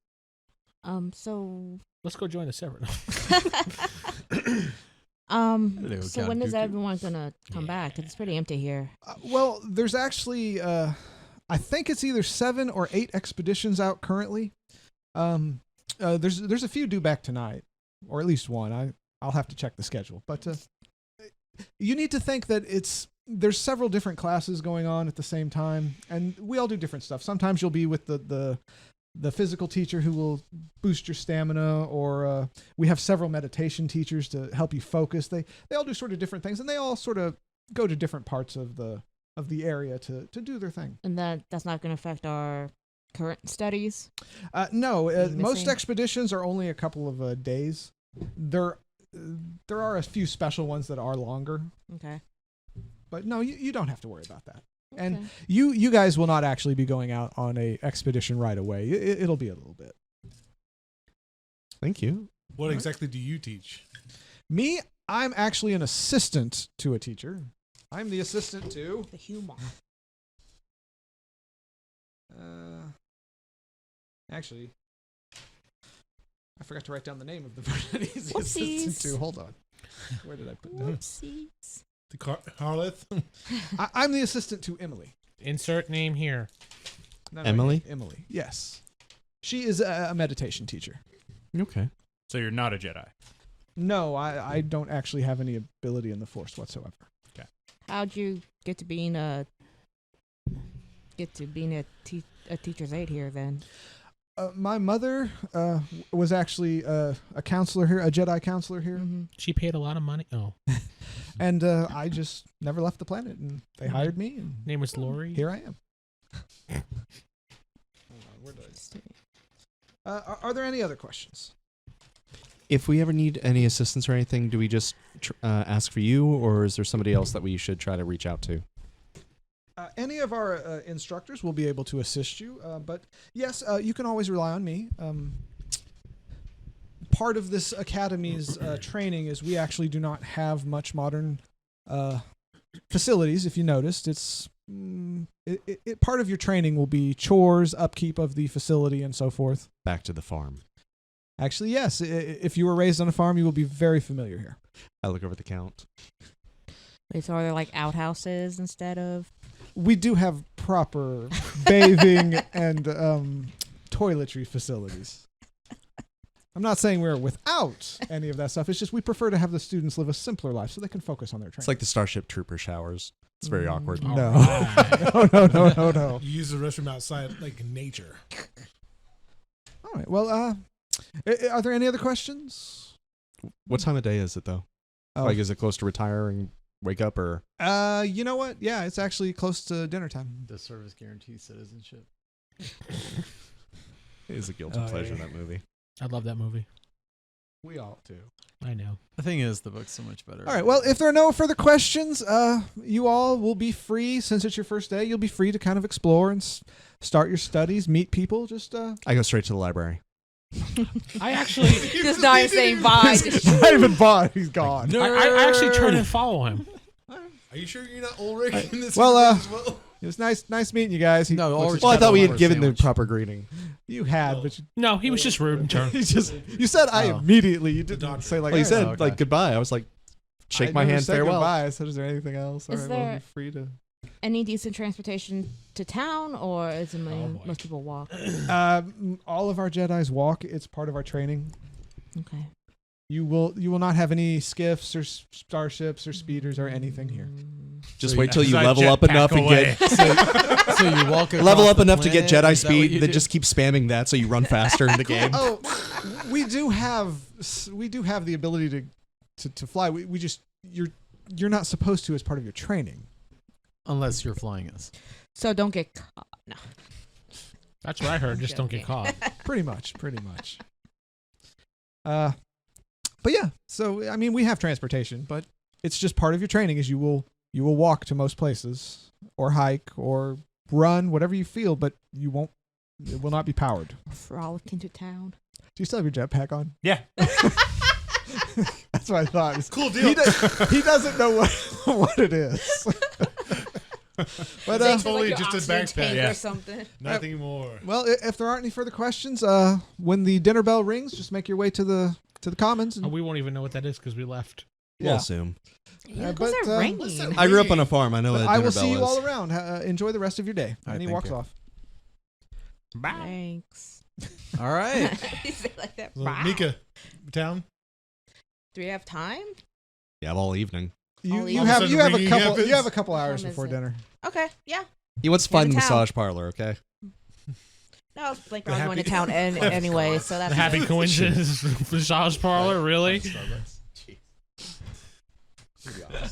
So Let's go join the separate. so when is everyone gonna come back? It's pretty empty here. Well, there's actually, I think it's either 7 or 8 expeditions out currently. There's a few due back tonight, or at least one. I'll have to check the schedule. But you need to think that there's several different classes going on at the same time, and we all do different stuff. Sometimes you'll be with the physical teacher who will boost your stamina, or we have several meditation teachers to help you focus. They all do sort of different things, and they all sort of go to different parts of the area to do their thing. And that's not gonna affect our current studies. No, most Missing? expeditions are only a couple of days. There are a few special ones that are longer, Okay. but no, you don't have to worry about that. Okay. And you guys will not actually be going out on a expedition right away. It'll be a little bit. Thank you. What exactly do you teach? Me, I'm actually an assistant to a teacher. I'm the assistant to. The humor. Actually, I forgot to write down the name of the person he's the assistant Whoopsies. to. Hold on. Where did I put that? Whoopsies. The Harleth? I'm the assistant to Emily. Insert name here. No, Emily? Emily, yes. She is a meditation teacher. Okay. So you're not a Jedi. No, I don't actually have any ability in the Force whatsoever. How'd you get to being a teacher's aide here then? My mother was actually a counselor here, a Jedi counselor here, Mm-hmm. She paid a lot of money. Oh, and I just never left the planet, and they hired me, and name was Lori. here I am. Hold on, where did are there any other questions? If we ever need any assistance or anything, do we just ask for you, or is there somebody else that we should try to reach out to? Any of our instructors will be able to assist you, but yes, you can always rely on me. Part of this academy's training is we actually do not have much modern facilities. If you noticed, it's part of your training will be chores, upkeep of the facility, and so forth. Back to the farm. Actually, yes. If you were raised on a farm, you will be very familiar here. I look over the count. Wait, so are there like outhouses instead of? We do have proper bathing and toiletry facilities. I'm not saying we're without any of that stuff. It's just we prefer to have the students live a simpler life so they can focus on their training. It's like the Starship Trooper showers. It's very awkward. All No. right. No. You use the restroom outside, like in nature. All right. Well, are there any other questions? What time of day is it, though? Oh. Like, is it close to retiring, wake up, or? You know what? Yeah, it's actually close to dinner time. Does service guarantee citizenship? It is a guilty pleasure, that movie. I love that movie. We all do. I know. The thing is, the book's so much better. All right. Well, if there are no further questions, you all will be free. Since it's your first day, you'll be free to kind of explore and start your studies, meet people. Just I go straight to the library. I actually, Just not even saying bye. Just not even bought. He's gone. I actually turn and follow him. Are you sure you're not Ulrich in this? well, universe as well? It was nice meeting you guys. No, looks Ulrich at Well, I you. thought we Kind had of given the sandwich. proper greeting. You had, but No, he was just rude and turned. you said I Oh. immediately. You didn't doctor. say like. Well, you "Hey, said okay. like goodbye. I was like, shake I my never hand, said farewell. Goodbye. I said, is there anything else? All Is right, well, there- be free to. any decent transportation to town, or is it boy. most people walk? All of our Jedi's walk. It's part of our training. Okay. You will not have any skiffs or starships or speeders or anything here. Just So wait till you As I level up jetpack enough and away. get So you walk level across up the enough to get planet? Jedi Is that what speed. you Then do? just keep spamming that so you run faster in the game. Oh, we do have the ability to fly. We just you're not supposed to as part of your training. Unless you're flying us. So don't get caught. No. That's what I heard. Just don't get caught. Pretty much. But yeah, so I mean, we have transportation, but it's just part of your training. Is you will walk to most places, or hike, or run, whatever you feel, but you won't. It will not be powered. Frolic into town. Do you still have your jetpack on? Yeah. That's what I thought. Cool deal. He doesn't know what it is. But It's only just a backpack. Yeah. Or something. Nothing more. well, if there aren't any further questions, when the dinner bell rings, just make your way to the commons. And, Oh, we won't even know what that is because we left. We'll assume. Yeah, but, because they're ringing. listen, I grew up on a farm. I know but what a I dinner will bell see you is. all around. Enjoy the rest of your day. All right, And he thank walks you. off. Bye. Thanks. All right. You say it like that. So, Bye. Nika, town. Do we have time? You have all evening. You All you of a have sudden you have a ringing couple happens. hours Time is before it? dinner. Okay. Yeah. He wants to find the Into town. massage parlor. Okay. No, like The I'm going to happy- town anyway, so that's The happy good. coincidence massage parlor, really?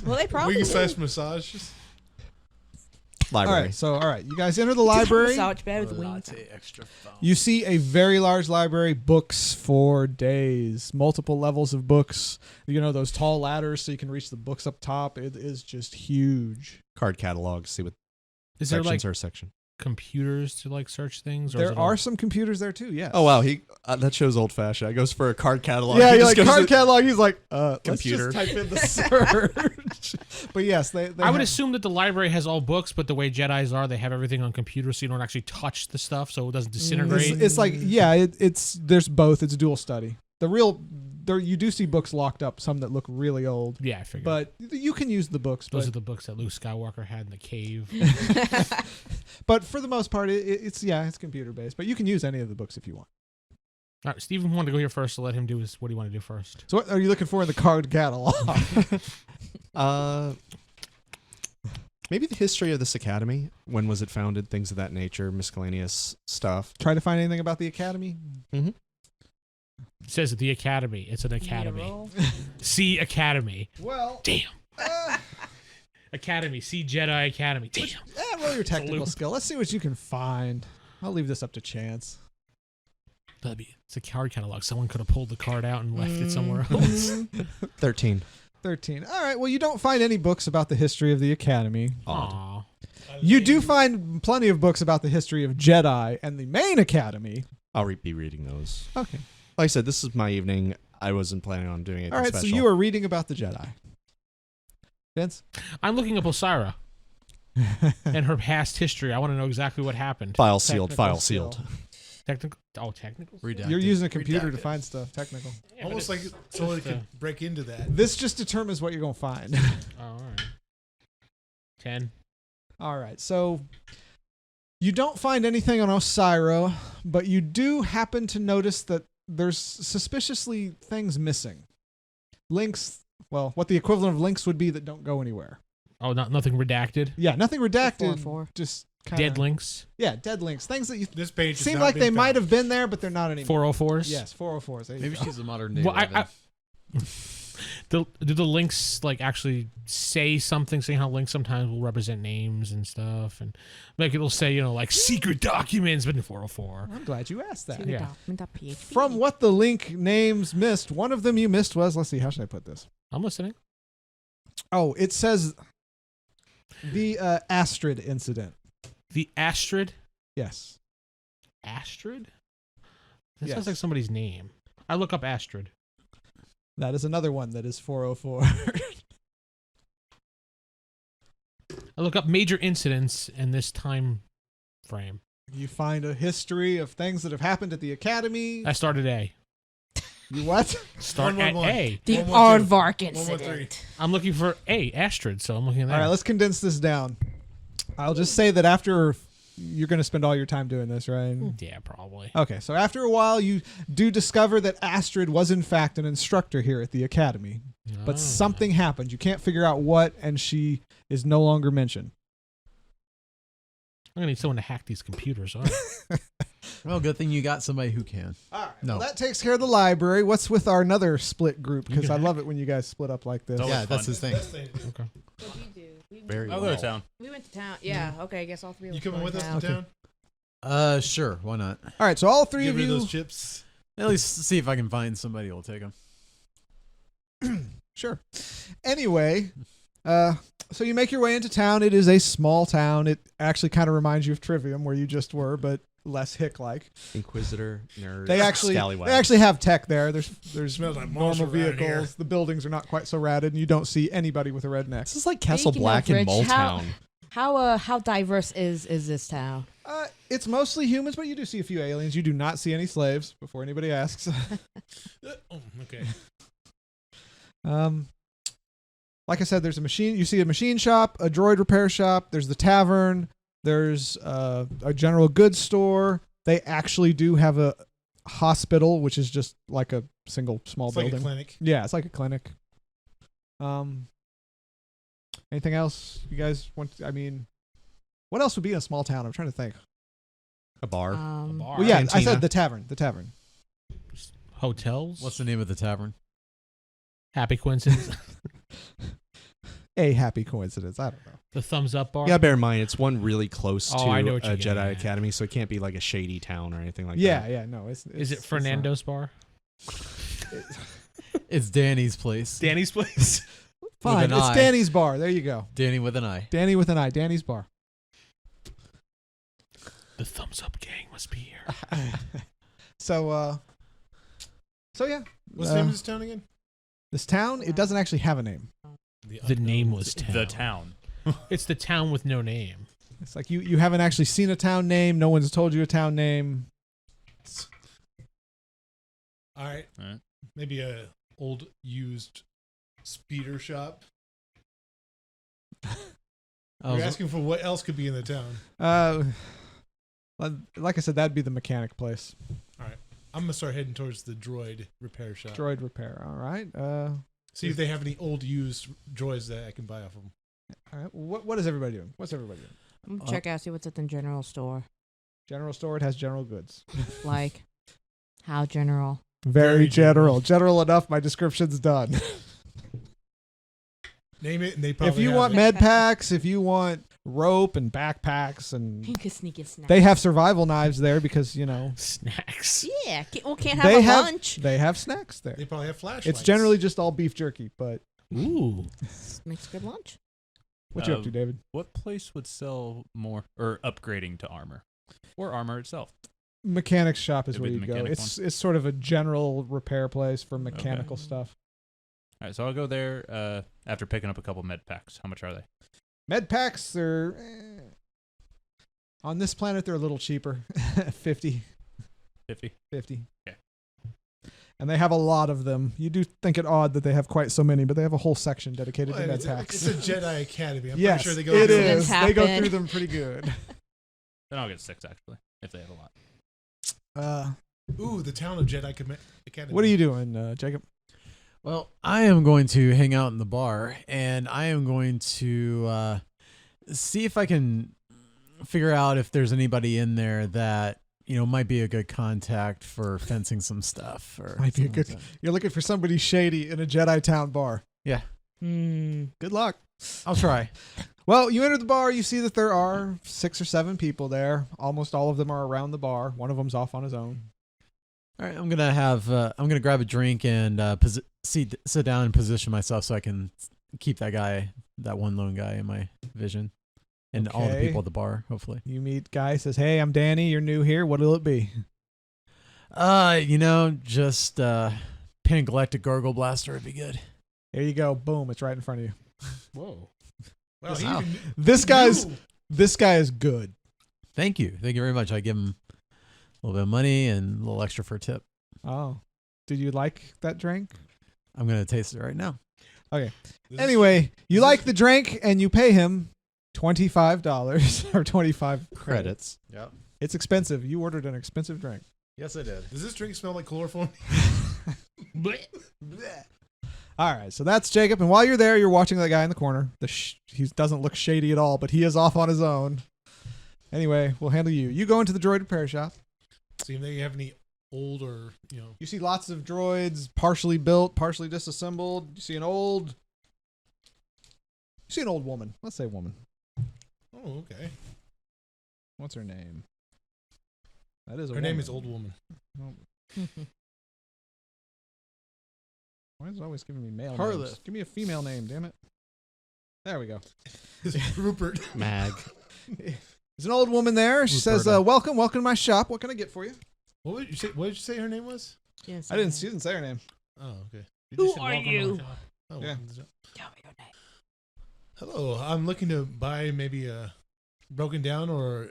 Well, they probably Wing do. slash massages. All Library. right. You guys enter the library. Massage bed with wings. Latte extra foam. You see a very large library, books for days, multiple levels of books. You know, those tall ladders so you can reach the books up top. It is just huge. Card catalog. See what Is there sections like are section. computers to like search things? Or is There it all- are some computers there too, yes. Oh wow, he that shows old fashioned. I goes for a card catalog. Yeah, He you're just like goes card to- catalog. He's like, Computer. let's just type in the search. But yes, they I would have- assume that the library has all books, but the way Jedis are, they have everything on computers, so you don't actually touch the stuff, so it doesn't disintegrate. It's like, yeah, it's there's both. It's dual study. There you do see books locked up, some that look really old, Yeah, I figured. but you can use the books. Those But, are the books that Luke Skywalker had in the cave. but for the most part, it's computer based. But you can use any of the books if you want. All right, Steven wanted to go here first, so let him do what do you want to do first? So what are you looking for in the card catalog? Maybe the history of this academy. When was it founded? Things of that nature. Miscellaneous stuff. Try to find anything about the academy. Mm-hmm. It says the Academy. It's an academy. See Academy. Well, Damn. Academy. See Jedi Academy. Damn. roll your technical Salute. skill. Let's see what you can find. I'll leave this up to chance. It's a card catalog. Someone could have pulled the card out and left it somewhere else. 13. 13. All right. Well, you don't find any books about the history of the academy. Aw. You do find plenty of books about the history of Jedi and the main academy. I'll be reading those. Okay. Like I said, this is my evening. I wasn't planning on doing anything All right. special. So you are reading about the Jedi. Vince? I'm looking up Osira and her past history. I want to know exactly what happened. File sealed. Technical File skill. sealed. Technical? Redacted. You're using a computer to Redacted. find stuff. Technical. Yeah, but Almost like it's- someone it's, could break into that. This just determines what you're going to find. Oh, all right. 10. All right. So you don't find anything on Osira, but you do happen to notice that there's suspiciously things missing. Links, well, what the equivalent of links would be that don't go anywhere. Oh, nothing redacted. Yeah, nothing redacted. 404. Just kind of Dead links. Yeah, dead links. Things that you This page has seem not like been they might found. have been there, but they're not anymore. 404s. Yes, 404s. There you Maybe go. she's a modern day. Well, Raven. Do the links like actually say something? Saying how links sometimes will represent names and stuff, and like it'll say like secret documents, but in 404. I'm glad you asked that. Yeah. Document.php. From what the link names missed, one of them you missed was, let's see, how should I put this? I'm listening. Oh, it says the Astrid incident. The Astrid. Yes. Astrid. That Yes. sounds like somebody's name. I look up Astrid. That is another one that is 404. I look up major incidents in this time frame. You find a history of things that have happened at the academy. I started A. You what? Start at 111. A. The 112. Aardvark 113. incident. I'm looking for A. Astrid, so I'm looking at that. All right, let's condense this down. I'll just say that after you're going to spend all your time doing this, right? Yeah, probably. Okay, so after a while, you do discover that Astrid was in fact an instructor here at the academy, but something happened. You can't figure out what, and she is no longer mentioned. I'm gonna need someone to hack these computers. All right. Well, good thing you got somebody who can. All right, No. well, that takes care of the library. What's with our another split group? Because I love it when you guys split up like this. Always Yeah, fun. that's his thing. Best thing to do. Okay. What did you do? Very I'll go to town. We went to town. Yeah. Okay. I guess all three of You us. coming going with us to to town. town? Sure, why not? All right, so all three Get of rid of you. those chips. At least see if I can find somebody who'll take them. Sure. Anyway, so you make your way into town. It is a small town. It actually kind of reminds you of Trivium, where you just were, but less hick-like. Inquisitor, nerd, They actually scallywag. have tech there. There's Smells like normal monster around here. vehicles. The buildings are not quite so ratted, and you don't see anybody with a red neck. This is like Castle Speaking Black of in which, Motown. How diverse is this town? It's mostly humans, but you do see a few aliens. You do not see any slaves. Before anybody asks. Oh, okay. Like I said, there's a machine. You see a machine shop, a droid repair shop. There's the tavern. There's a general goods store. They actually do have a hospital, which is just like a single small It's like building. a clinic. Yeah, it's like a clinic. Anything else you guys want? I mean, what else would be in a small town? I'm trying to think. A bar. Well, yeah, I Cantina. said the tavern. The tavern. Hotels. What's the name of the tavern? Happy coincidence? A happy coincidence. I don't know. The thumbs up bar. Yeah, bear in mind it's one really close Oh, to I know a what you're getting Jedi at. Academy, so it can't be like a shady town or anything like Yeah, that. yeah, no. Is it Fernando's bar? It's Danny's place. Danny's place. Fine. an It's I. Danny's bar. There you go. Danny with an I. Danny with an I. Danny's bar. The thumbs up gang must be here. So yeah. What's the name of this town again? This town, it doesn't actually have a name. The nameless town. The town. It's the town with no name. It's like you haven't actually seen a town name. No one's told you a town name. All right. All right. Maybe a old used speeder shop. You're asking for what else could be in the town. Like I said, that'd be the mechanic place. I'm gonna start heading towards the droid repair shop. Droid repair. All right. See if they have any old used droids that I can buy off them. All right. What is everybody doing? What's everybody doing? I'm gonna check out, see what's at the general store. General store. It has general goods. Like, how general? Very general. General enough. My description's done. Name it, and they probably. If you have want it. med packs, if you want rope and backpacks, and You can sneak in snacks. they have survival knives there because Snacks. Yeah, can't have they a have lunch. they have snacks there. They probably have flashlights. It's generally just all beef jerky. But Ooh. Makes good lunch. what you up to, David? What place would sell more or upgrading to armor, or armor itself? Mechanics shop is It'd where be you the go. mechanic It's sort of a general repair place for mechanical stuff. All right, so I'll go there after picking up a couple med packs. How much are they? Med packs are on this planet they're a little cheaper. 50. 50. Okay. And they have a lot of them. You do think it odd that they have quite so many, but they have a whole section dedicated Well, to med it's packs. a Jedi Academy. I'm Yes, pretty sure they go. it through is. Accidents They go happen. through them pretty good. Then I'll get 6 actually, if they have a lot. Ooh, the town of Jedi Academy. What are you doing, Jacob? Well, I am going to hang out in the bar, and I am going to see if I can figure out if there's anybody in there that might be a good contact for fencing some stuff. Or Might be a something good. like that. You're looking for somebody shady in a Jedi Town bar. Yeah, Good luck. I'll try. Well, you enter the bar. You see that there are 6 or 7 people there. Almost all of them are around the bar. One of them's off on his own. All right, I'm gonna grab a drink and sit down and position myself so I can keep that one lone guy in my vision, and all the Okay. people at the bar. Hopefully, You meet guy says, "Hey, I'm Danny. You're new here. What'll it be?" just Pan Galactic Gargle Blaster would be good. Here you go. Boom. It's right in front of you. Whoa. Well, he Wow. even- This guy's Ooh. this guy is good. Thank you very much. I give him a little bit of money and a little extra for a tip. Oh, did you like that drink? I'm gonna taste it right now. Okay. This is- Anyway, you like the drink and you pay him $25 or 25 credits. Yep. It's expensive. You ordered an expensive drink. Yes, I did. Does this drink smell like chloroform? All right, so that's Jacob. And while you're there, you're watching that guy in the corner. He doesn't look shady at all, but he is off on his own. Anyway, we'll handle you. You go into the droid repair shop. See if they have any old or, You see lots of droids, partially built, partially disassembled. You see an old woman. Let's say woman. Oh, okay. What's her name? That is a Her name woman. is Old Woman. Oh, why is it always giving me male Harleth. names? Give me a female name, damn it. There we go. Rupert. Mag. There's an old woman there. She says, Ruperta. welcome to my shop. What can I get for you? What did you say her name was? Yes, She didn't say her name. Oh, okay. Who said are welcome to you? my shop. Oh, Yeah. welcome to the shop. Tell me your name. Hello, I'm looking to buy maybe a broken down or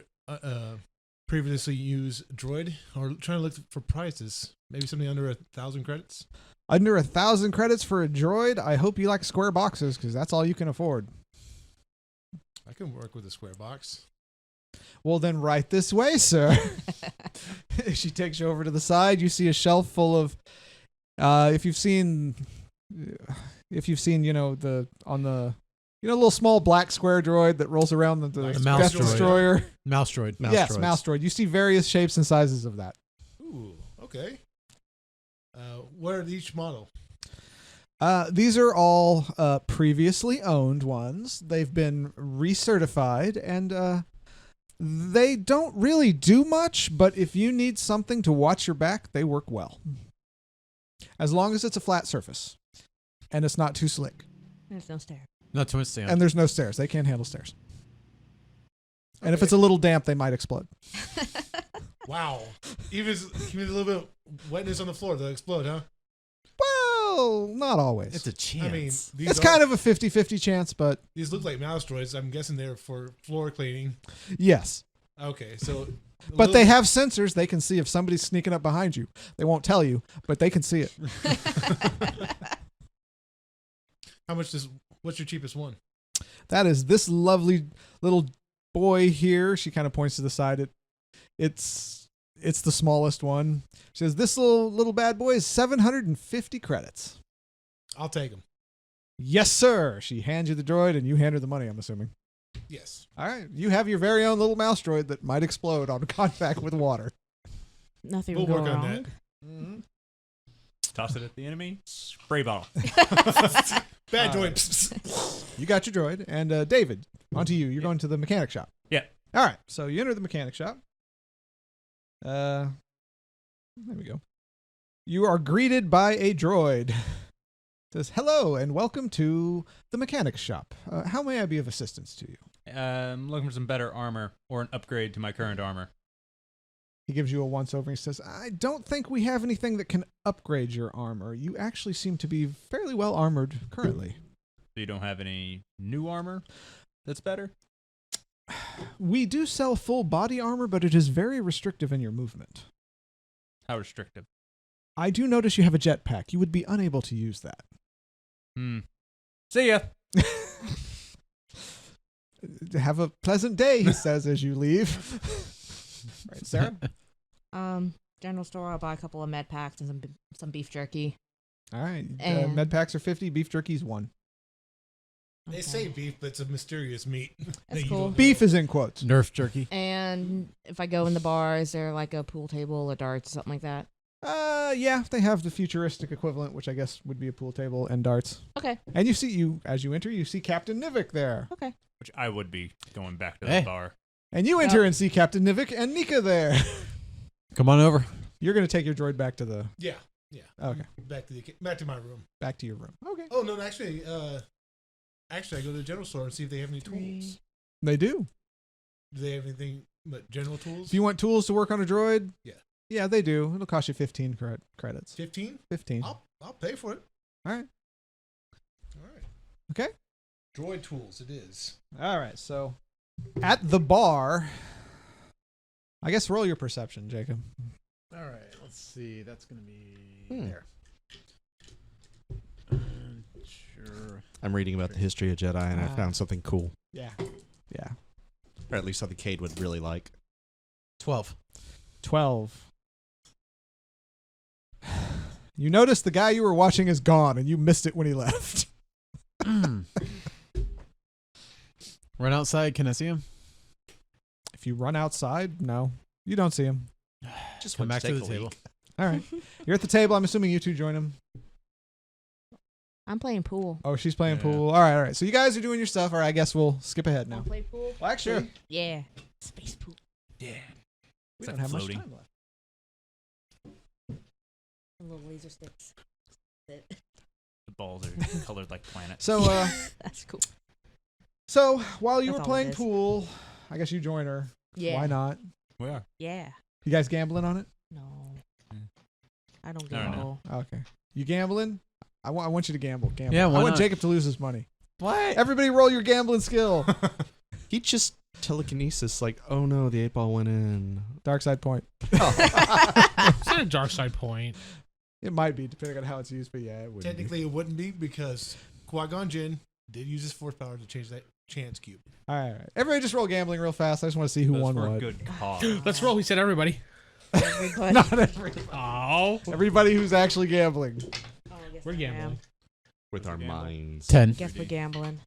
previously used droid, or trying to look for prices. Maybe something under 1,000 credits. Under 1,000 credits for a droid? I hope you like square boxes, because that's all you can afford. I can work with a square box. Well, then right this way, sir. She takes you over to the side. You see a shelf full of, if you've seen, the little small black square droid that rolls around the mouse Death droid. Destroyer. Mouse droid. Yes, droids. mouse droid. You see various shapes and sizes of that. Ooh, okay. What are each model? These are all previously owned ones. They've been recertified, and they don't really do much, but if you need something to watch your back, they work well. As long as it's a flat surface and it's not too slick. There's no stairs. Not too much stand. And there's no stairs. They can't handle stairs. And if it's a little damp, they might explode. Wow. Even if it's a little bit of wetness on the floor, they'll explode, huh? Well, not always. It's a chance. I mean, It's kind of a 50-50 chance, but these look like mouse droids. I'm guessing they're for floor cleaning. yes. Okay, so. But they have sensors. They can see if somebody's sneaking up behind you. They won't tell you, but they can see it. What's your cheapest one? That is this lovely little boy here. She kind of points to the side. It's the smallest one. She says, this little bad boy is 750 credits. I'll take them. Yes, sir. She hands you the droid, and you hand her the money, I'm assuming. Yes. All right. You have your very own little mouse droid that might explode on contact with water. Nothing We'll will work go on wrong. Mm-hmm. Toss it at the enemy. Spray bottle. Bad droid. You got your droid. And David, on to you. You're going to the mechanic shop. Yeah. All right. So you enter the mechanic shop. There we go. You are greeted by a droid. It says, hello and welcome to the mechanic shop. How may I be of assistance to you? I'm looking for some better armor or an upgrade to my current armor. He gives you a once-over and he says, I don't think we have anything that can upgrade your armor. You actually seem to be fairly well armored currently. So you don't have any new armor that's better? We do sell full body armor, but it is very restrictive in your movement. How restrictive? I do notice you have a jetpack. You would be unable to use that. See ya. Have a pleasant day, he says as you leave. Right, Sarah? General store. I'll buy a couple of med packs and some beef jerky. All right. And- Med packs are 50. Beef jerky's 1. They Okay. say beef, but it's a mysterious meat. That's that you cool. don't know. Beef is in quotes. Nerf jerky. And if I go in the bar, is there like a pool table or darts, something like that? Yeah, they have the futuristic equivalent, which I guess would be a pool table and darts. Okay. And as you enter, you see Captain Nivik there. Okay. Which I would be going back to Hey. the bar. And you enter and see Captain Nivik and Nika there. Come on over. You're going to take your droid back to the... Yeah. Okay. Back to my room. Back to your room. Okay. Oh no, actually, I go to the general store and see if they have any tools. They do. Do they have anything but general tools? If you want tools to work on a droid... Yeah. Yeah, they do. It'll cost you 15 credits. 15? 15. I'll pay for it. All right. All right. Okay. Droid tools, it is. All right, so at the bar, I guess roll your perception, Jacob. All right, let's see. That's going to be Hmm. there. Sure. I'm reading about the history of Jedi, and I Ah. found something cool. Yeah. Yeah. Or at least something Cade would really like. 12. 12. You notice the guy you were watching is gone, and you missed it when he left. Run outside. Can I see him? If you run outside, no. You don't see him. Just Come went back to take the a table. leak. All right. You're at the table. I'm assuming you two join him. I'm playing pool. Oh, she's playing Yeah. pool. All right. So you guys are doing your stuff. All right, I guess we'll skip ahead now. Wanna play pool? Well, actually, Sure. Yeah. Space pool. Yeah. we It's don't like have floating. much time left. And little laser sticks. That's it. The balls are colored like planets. So, That's cool. so while you That's were all playing it is. pool, I guess you join her. Yeah. Why not? We are. Yeah. You guys gambling on it? No. Mm. I don't I don't gamble. Okay. You gambling? I want you to gamble. Gamble. Yeah, I why want not? Jacob to lose his money. What? Everybody roll your gambling skill. He just telekinesis like, oh no, the 8-ball went in. Dark side point. It's not a dark side point. It might be, depending on how it's used, but yeah, it would Technically, it wouldn't be because Qui-Gon Jinn did use his force power to change that chance cube. All right. Everybody just roll gambling real fast. I just want to see who Those won for a what. good cause. Let's roll. He said everybody. Everybody. Not everybody. Oh. Everybody who's actually gambling. Oh, I guess We're I gambling. am. With our Gamble. minds. 10. Guess we're gambling.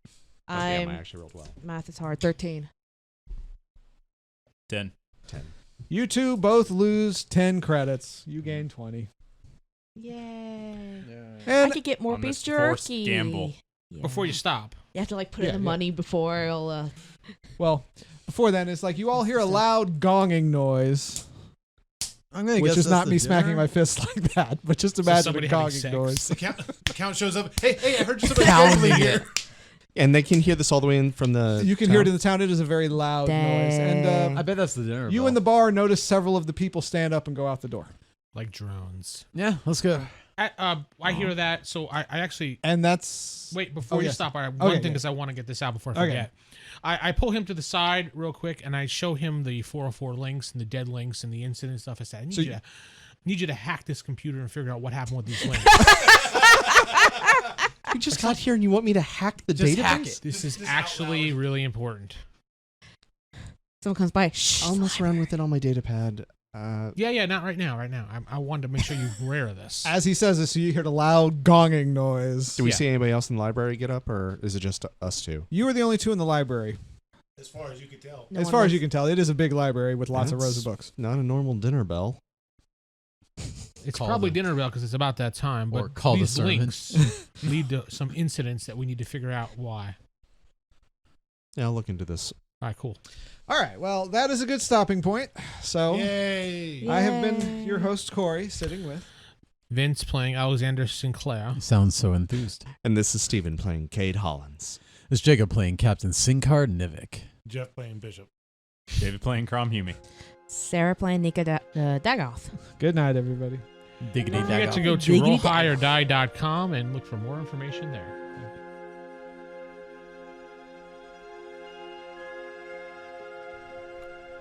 Oh, damn, I I'm actually rolled well. math is hard. 13. 10. 10. You two both lose 10 credits. You gain 20. Yay. I And could get more On beef this forced jerky. gamble. Yeah. Before you stop. You have to like put Yeah, in the yeah. money before it'll. well, before then, it's like you all hear a loud gonging noise, I'm gonna which guess is that's not the me smacking dinner. my fist like that, but just imagine a somebody having gonging sex. noise. The count shows up. Hey, I heard somebody Pounding gambling it. here. And they can hear this all the way in from the You can town? hear it in the town. It is a very loud noise. And Dang. I bet that's the dinner. you bell. in the bar notice several of the people stand up and go out the door. Like drones. Yeah, let's go. I hear that, so I actually And that's... wait before Oh, you yes. stop. I have Okay, one thing yeah. because I want to get this out before I Okay. forget. I pull him to the side real quick and I show him the 404 links and the dead links and the incident stuff. I said, I need you to hack this computer and figure out what happened with these links. You just got here and you want me to hack the Just database? hack it. This is actually really important. Someone comes by. Shh. I'll mess around with it on my data pad. Yeah, not right now. I wanted to make sure you were aware of this. As he says this, you hear the loud gonging noise. Do we Yeah. see anybody else in the library get up, or is it just us two? You are the only two in the library. As far as you can tell. No as one far as lets- you can tell, it is a big library with lots of That's rows of books. Not a normal dinner bell. It's Call probably them. dinner bell because it's about that time. But Or call the these sermon. links lead to some incidents that we need to figure out why. Yeah, I'll look into this. All right, cool. All right, well, that is a good stopping point. So Yay. I have been Yay. your host, Corey, sitting with... Vince playing Alexander Sinclair. You sound so enthused. And this is Steven playing Cade Hollins. This is Jacob playing Captain Sincar Nivik. Jeff playing Bishop. David playing Krum Humey. Sarah playing Nika Daggoth. Good night, everybody. Diggity Don't forget to go to Diggity rollhighdie.com and look for more information there.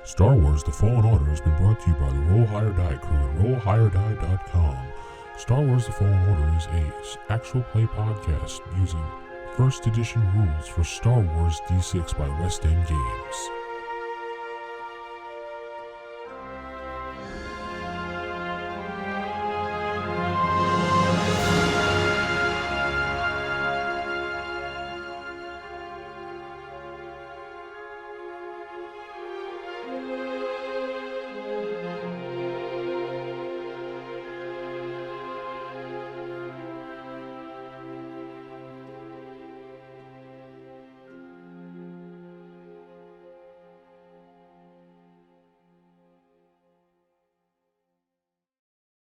Star Wars The Fallen Order has been brought to you by the Roll Higher Die crew at rollhigherdie.com. Star Wars The Fallen Order is a actual play podcast using first edition rules for Star Wars D6 by West End Games.